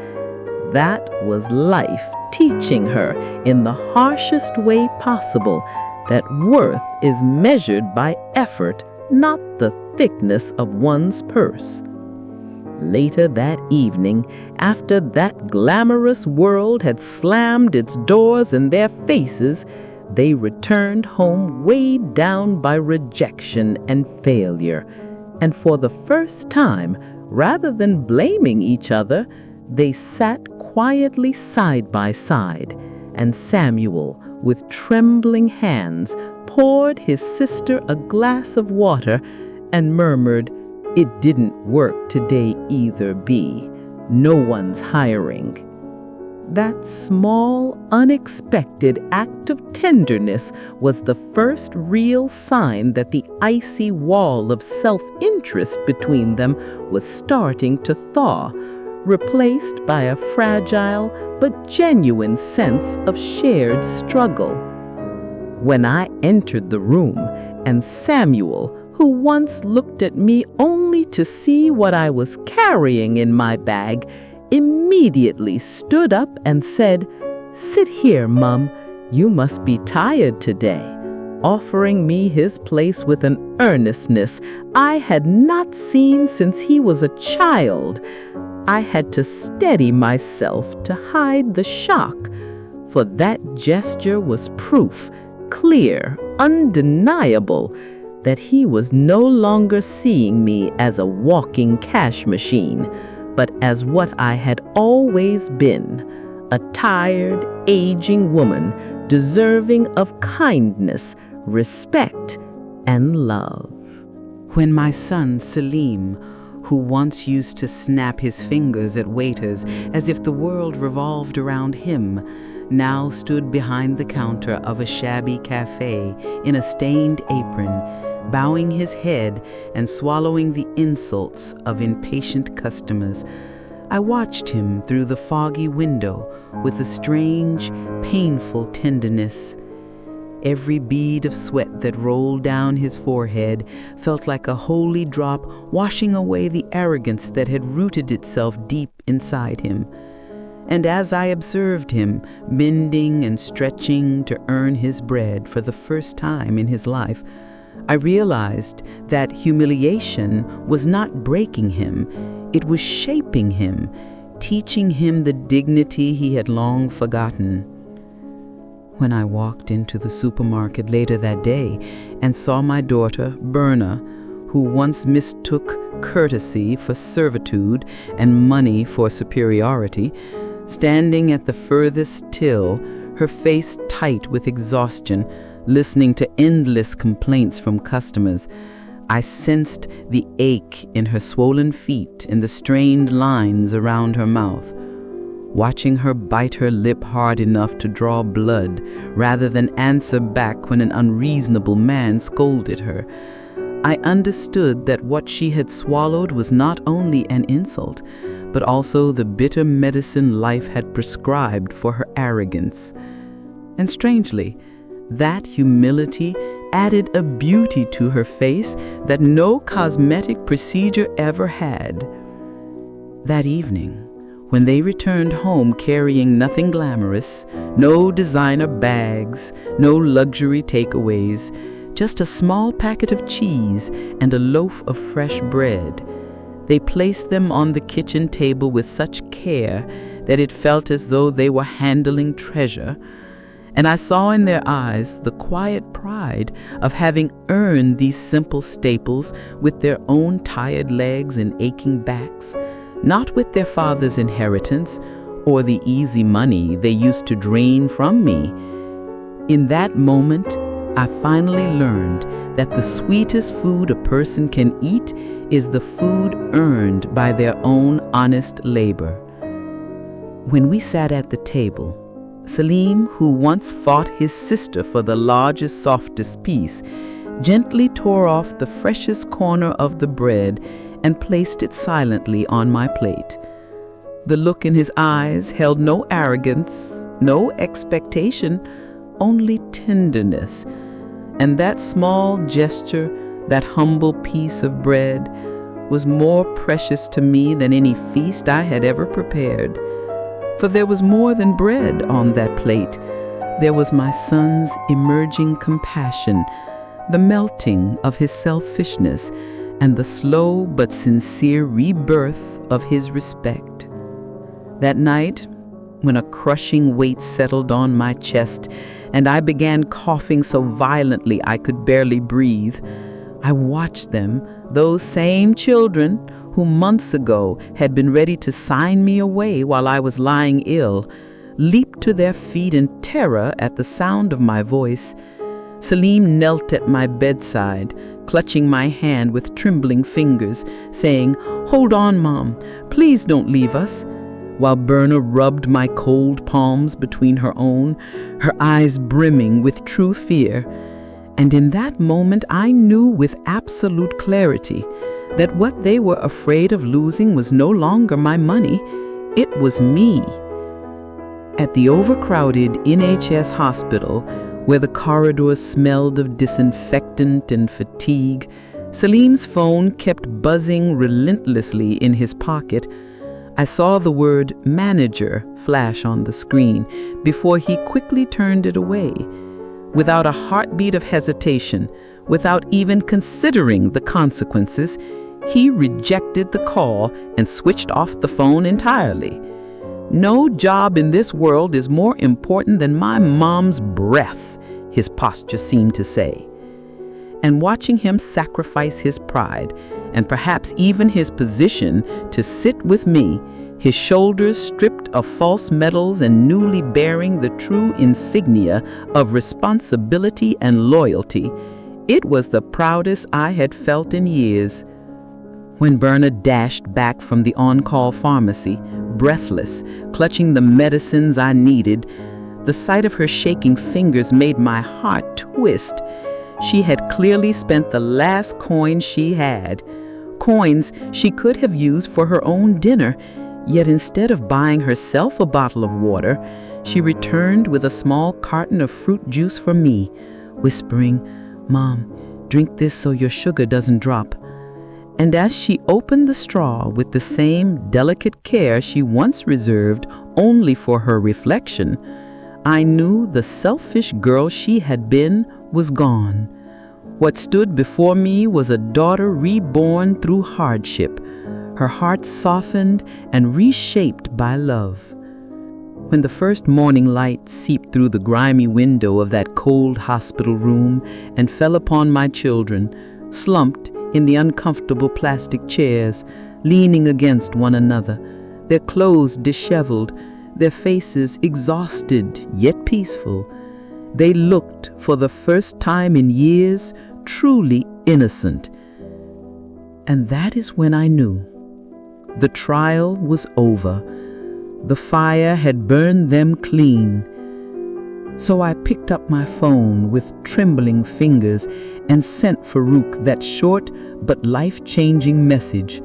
that was life teaching her in the harshest way possible that worth is measured by effort, not the thickness of one's purse. Later that evening, after that glamorous world had slammed its doors in their faces, they returned home weighed down by rejection and failure. And for the first time, rather than blaming each other, they sat quietly side by side, and Samuel, with trembling hands, poured his sister a glass of water and murmured, "It didn't work today either, Bea. No one's hiring." That small, unexpected act of tenderness was the first real sign that the icy wall of self-interest between them was starting to thaw, replaced by a fragile but genuine sense of shared struggle. When I entered the room, and Samuel, who once looked at me only to see what I was carrying in my bag, immediately stood up and said, "Sit here, Mum. You must be tired today," offering me his place with an earnestness I had not seen since he was a child. I had to steady myself to hide the shock, for that gesture was proof, clear, undeniable, that he was no longer seeing me as a walking cash machine, but as what I had always been, a tired, aging woman deserving of kindness, respect, and love. When my son Salim, who once used to snap his fingers at waiters as if the world revolved around him, now stood behind the counter of a shabby cafe in a stained apron, bowing his head and swallowing the insults of impatient customers, I watched him through the foggy window with a strange, painful tenderness. Every bead of sweat that rolled down his forehead felt like a holy drop washing away the arrogance that had rooted itself deep inside him. And as I observed him bending and stretching to earn his bread for the first time in his life, I realized that humiliation was not breaking him, it was shaping him, teaching him the dignity he had long forgotten. When I walked into the supermarket later that day and saw my daughter, Berna, who once mistook courtesy for servitude and money for superiority, standing at the furthest till, her face tight with exhaustion, listening to endless complaints from customers, I sensed the ache in her swollen feet and the strained lines around her mouth. Watching her bite her lip hard enough to draw blood rather than answer back when an unreasonable man scolded her, I understood that what she had swallowed was not only an insult, but also the bitter medicine life had prescribed for her arrogance. And strangely, that humility added a beauty to her face that no cosmetic procedure ever had. That evening, when they returned home carrying nothing glamorous, no designer bags, no luxury takeaways, just a small packet of cheese and a loaf of fresh bread, they placed them on the kitchen table with such care that it felt as though they were handling treasure. And I saw in their eyes the quiet pride of having earned these simple staples with their own tired legs and aching backs, not with their father's inheritance or the easy money they used to drain from me. In that moment, I finally learned that the sweetest food a person can eat is the food earned by their own honest labor. When we sat at the table, Salim, who once fought his sister for the largest, softest piece, gently tore off the freshest corner of the bread and placed it silently on my plate. The look in his eyes held no arrogance, no expectation, only tenderness. And that small gesture, that humble piece of bread, was more precious to me than any feast I had ever prepared. For there was more than bread on that plate. There was my son's emerging compassion, the melting of his selfishness, and the slow but sincere rebirth of his respect. That night, when a crushing weight settled on my chest and I began coughing so violently I could barely breathe, I watched them, those same children who months ago had been ready to sign me away while I was lying ill, leap to their feet in terror at the sound of my voice. Salim knelt at my bedside, clutching my hand with trembling fingers, saying, "Hold on, Mom, please don't leave us," while Berna rubbed my cold palms between her own, her eyes brimming with true fear. And in that moment I knew with absolute clarity that what they were afraid of losing was no longer my money, it was me. At the overcrowded NHS hospital, where the corridors smelled of disinfectant and fatigue, Salim's phone kept buzzing relentlessly in his pocket. I saw the word manager flash on the screen before he quickly turned it away. Without a heartbeat of hesitation, without even considering the consequences, He rejected the call and switched off the phone entirely. No job in this world is more important than my mom's breath, his posture seemed to say. And watching him sacrifice his pride, and perhaps even his position, to sit with me, his shoulders stripped of false medals and newly bearing the true insignia of responsibility and loyalty, it was the proudest I had felt in years. When Berna dashed back from the on-call pharmacy, breathless, clutching the medicines I needed, the sight of her shaking fingers made my heart twist. She had clearly spent the last coin she had, coins she could have used for her own dinner, yet instead of buying herself a bottle of water, she returned with a small carton of fruit juice for me, whispering, "Mom, drink this so your sugar doesn't drop." And as she opened the straw with the same delicate care she once reserved only for her reflection, I knew the selfish girl she had been was gone. What stood before me was a daughter reborn through hardship, her heart softened and reshaped by love. When the first morning light seeped through the grimy window of that cold hospital room and fell upon my children, slumped in the uncomfortable plastic chairs, leaning against one another, their clothes disheveled, their faces exhausted yet peaceful, they looked for the first time in years truly innocent. And that is when I knew. The trial was over. The fire had burned them clean. So I picked up my phone with trembling fingers and sent Farouk that short but life-changing message.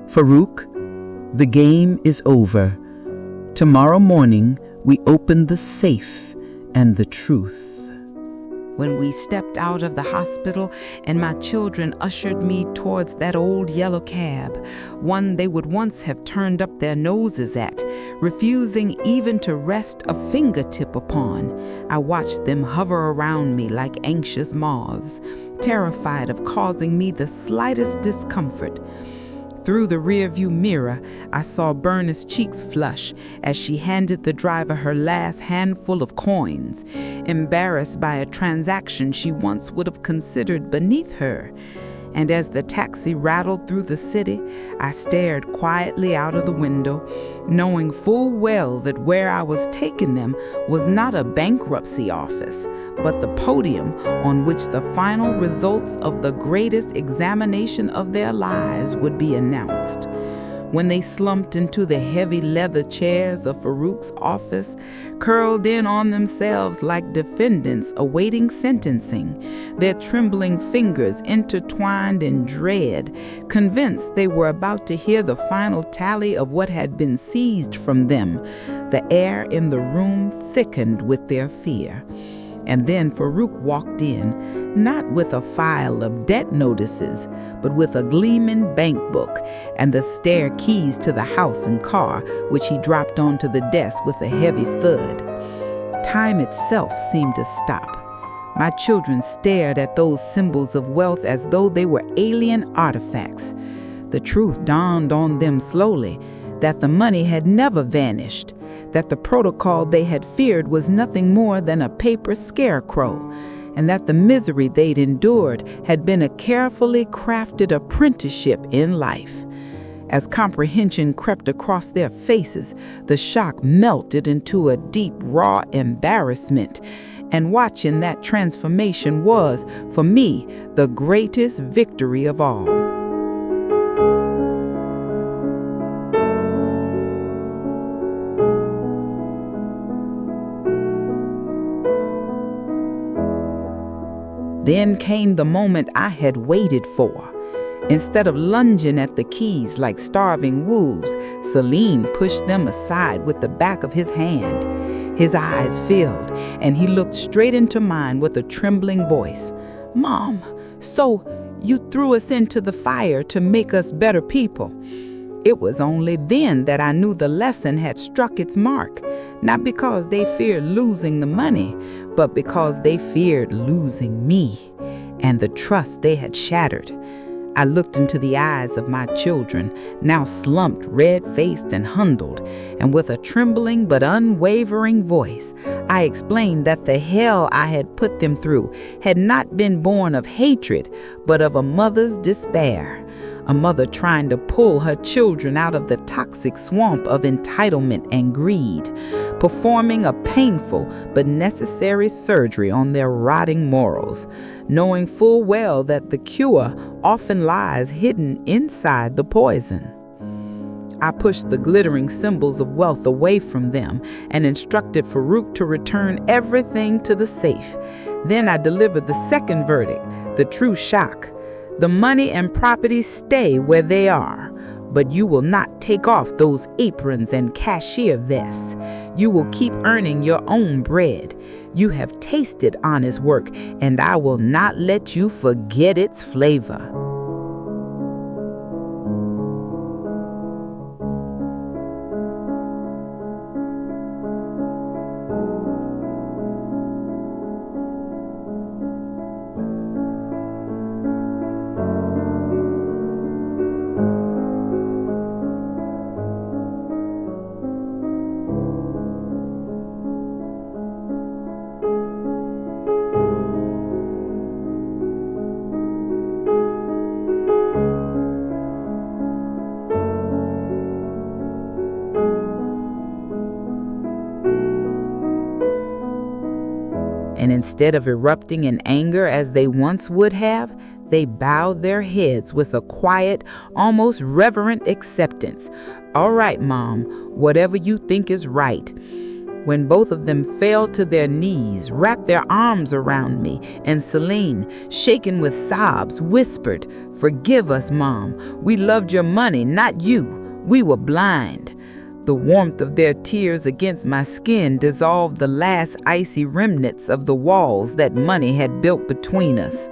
"Farouk, the game is over. Tomorrow morning we open the safe and the truth." When we stepped out of the hospital and my children ushered me towards that old yellow cab, one they would once have turned up their noses at, refusing even to rest a fingertip upon, I watched them hover around me like anxious moths, terrified of causing me the slightest discomfort. Through the rearview mirror, I saw Berna's cheeks flush as she handed the driver her last handful of coins, embarrassed by a transaction she once would have considered beneath her. And as the taxi rattled through the city, I stared quietly out of the window, knowing full well that where I was taking them was not a bankruptcy office, but the podium on which the final results of the greatest examination of their lives would be announced. When they slumped into the heavy leather chairs of Farouk's office, curled in on themselves like defendants awaiting sentencing, their trembling fingers intertwined in dread, convinced they were about to hear the final tally of what had been seized from them, the air in the room thickened with their fear. And then Farouk walked in, not with a file of debt notices, but with a gleaming bank book and the spare keys to the house and car, which he dropped onto the desk with a heavy thud. Time itself seemed to stop. My children stared at those symbols of wealth as though they were alien artifacts. The truth dawned on them slowly, that the money had never vanished, that the protocol they had feared was nothing more than a paper scarecrow, and that the misery they'd endured had been a carefully crafted apprenticeship in life. As comprehension crept across their faces, the shock melted into a deep, raw embarrassment, and watching that transformation was, for me, the greatest victory of all. Then came the moment I had waited for. Instead of lunging at the keys like starving wolves, Salim pushed them aside with the back of his hand. His eyes filled, and he looked straight into mine with a trembling voice. "Mom, so you threw us into the fire to make us better people." It was only then that I knew the lesson had struck its mark, not because they feared losing the money, but because they feared losing me and the trust they had shattered. I looked into the eyes of my children, now slumped, red-faced and hundled, and with a trembling but unwavering voice, I explained that the hell I had put them through had not been born of hatred, but of a mother's despair. A mother trying to pull her children out of the toxic swamp of entitlement and greed, performing a painful but necessary surgery on their rotting morals, knowing full well that the cure often lies hidden inside the poison. I pushed the glittering symbols of wealth away from them and instructed Farouk to return everything to the safe. Then I delivered the second verdict, the true shock. The money and property stay where they are, but you will not take off those aprons and cashier vests. You will keep earning your own bread. You have tasted honest work, and I will not let you forget its flavor. And instead of erupting in anger as they once would have, they bowed their heads with a quiet, almost reverent acceptance. All right, Mom, whatever you think is right. When both of them fell to their knees, wrapped their arms around me, and Celine, shaken with sobs, whispered, "Forgive us, Mom. We loved your money, not you. We were blind." The warmth of their tears against my skin dissolved the last icy remnants of the walls that money had built between us.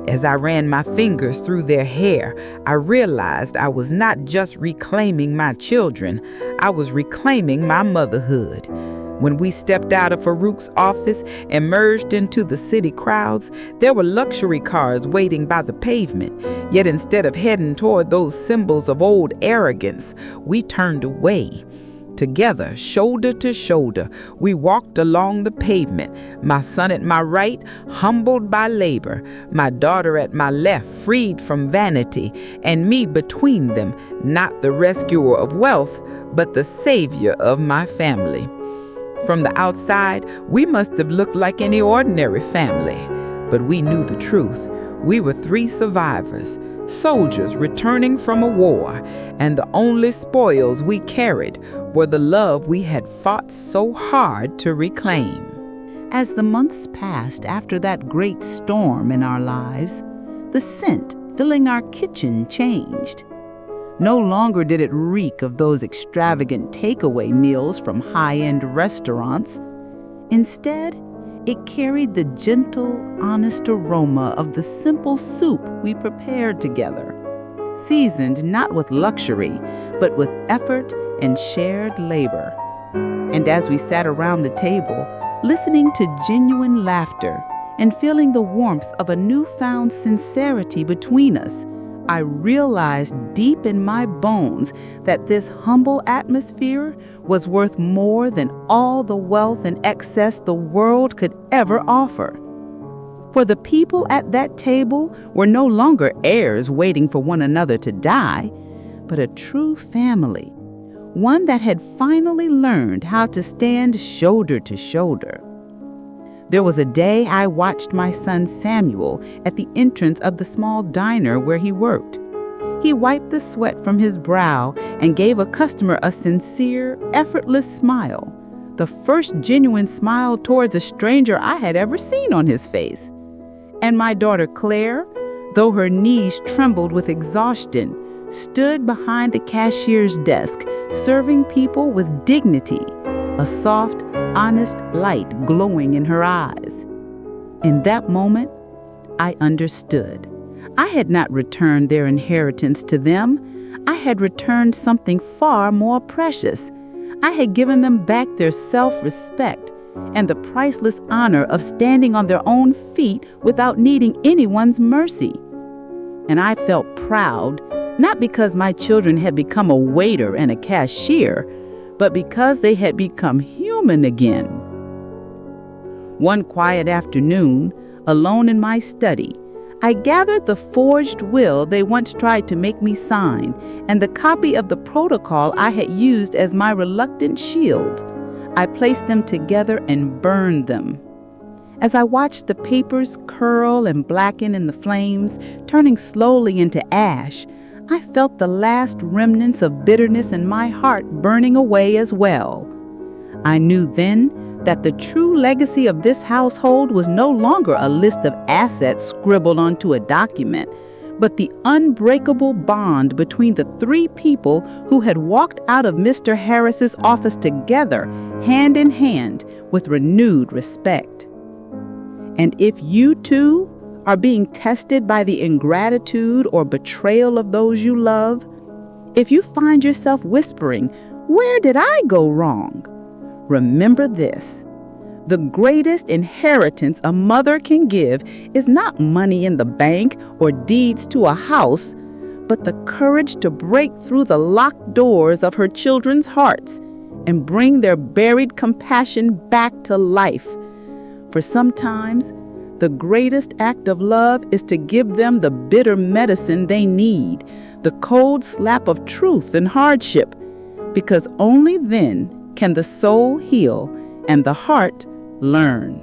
As I ran my fingers through their hair, I realized I was not just reclaiming my children, I was reclaiming my motherhood. When we stepped out of Farouk's office and merged into the city crowds, there were luxury cars waiting by the pavement. Yet instead of heading toward those symbols of old arrogance, we turned away. Together, shoulder to shoulder, we walked along the pavement, my son at my right, humbled by labor, my daughter at my left, freed from vanity, and me between them, not the rescuer of wealth, but the savior of my family. From the outside, we must have looked like any ordinary family, but we knew the truth. We were 3 survivors, soldiers returning from a war, and the only spoils we carried were the love we had fought so hard to reclaim. As the months passed after that great storm in our lives, the scent filling our kitchen changed. No longer did it reek of those extravagant takeaway meals from high-end restaurants. Instead, it carried the gentle, honest aroma of the simple soup we prepared together, seasoned not with luxury, but with effort and shared labor. And as we sat around the table, listening to genuine laughter and feeling the warmth of a newfound sincerity between us, I realized deep in my bones that this humble atmosphere was worth more than all the wealth and excess the world could ever offer. For the people at that table were no longer heirs waiting for one another to die, but a true family, one that had finally learned how to stand shoulder to shoulder. There was a day I watched my son Samuel at the entrance of the small diner where he worked. He wiped the sweat from his brow and gave a customer a sincere, effortless smile, the first genuine smile towards a stranger I had ever seen on his face. And my daughter Claire, though her knees trembled with exhaustion, stood behind the cashier's desk, serving people with dignity, a soft, honest light glowing in her eyes. In that moment, I understood. I had not returned their inheritance to them. I had returned something far more precious. I had given them back their self-respect and the priceless honor of standing on their own feet without needing anyone's mercy. And I felt proud, not because my children had become a waiter and a cashier, but because they had become human again. One quiet afternoon, alone in my study, I gathered the forged will they once tried to make me sign and the copy of the protocol I had used as my reluctant shield. I placed them together and burned them. As I watched the papers curl and blacken in the flames, turning slowly into ash, I felt the last remnants of bitterness in my heart burning away as well. I knew then that the true legacy of this household was no longer a list of assets scribbled onto a document, but the unbreakable bond between the three people who had walked out of Mr. Harris's office together, hand in hand, with renewed respect. And if you too are being tested by the ingratitude or betrayal of those you love, if you find yourself whispering, "Where did I go wrong?" remember this: the greatest inheritance a mother can give is not money in the bank or deeds to a house, but the courage to break through the locked doors of her children's hearts and bring their buried compassion back to life. For sometimes, the greatest act of love is to give them the bitter medicine they need, the cold slap of truth in hardship, because only then can the soul heal and the heart learn.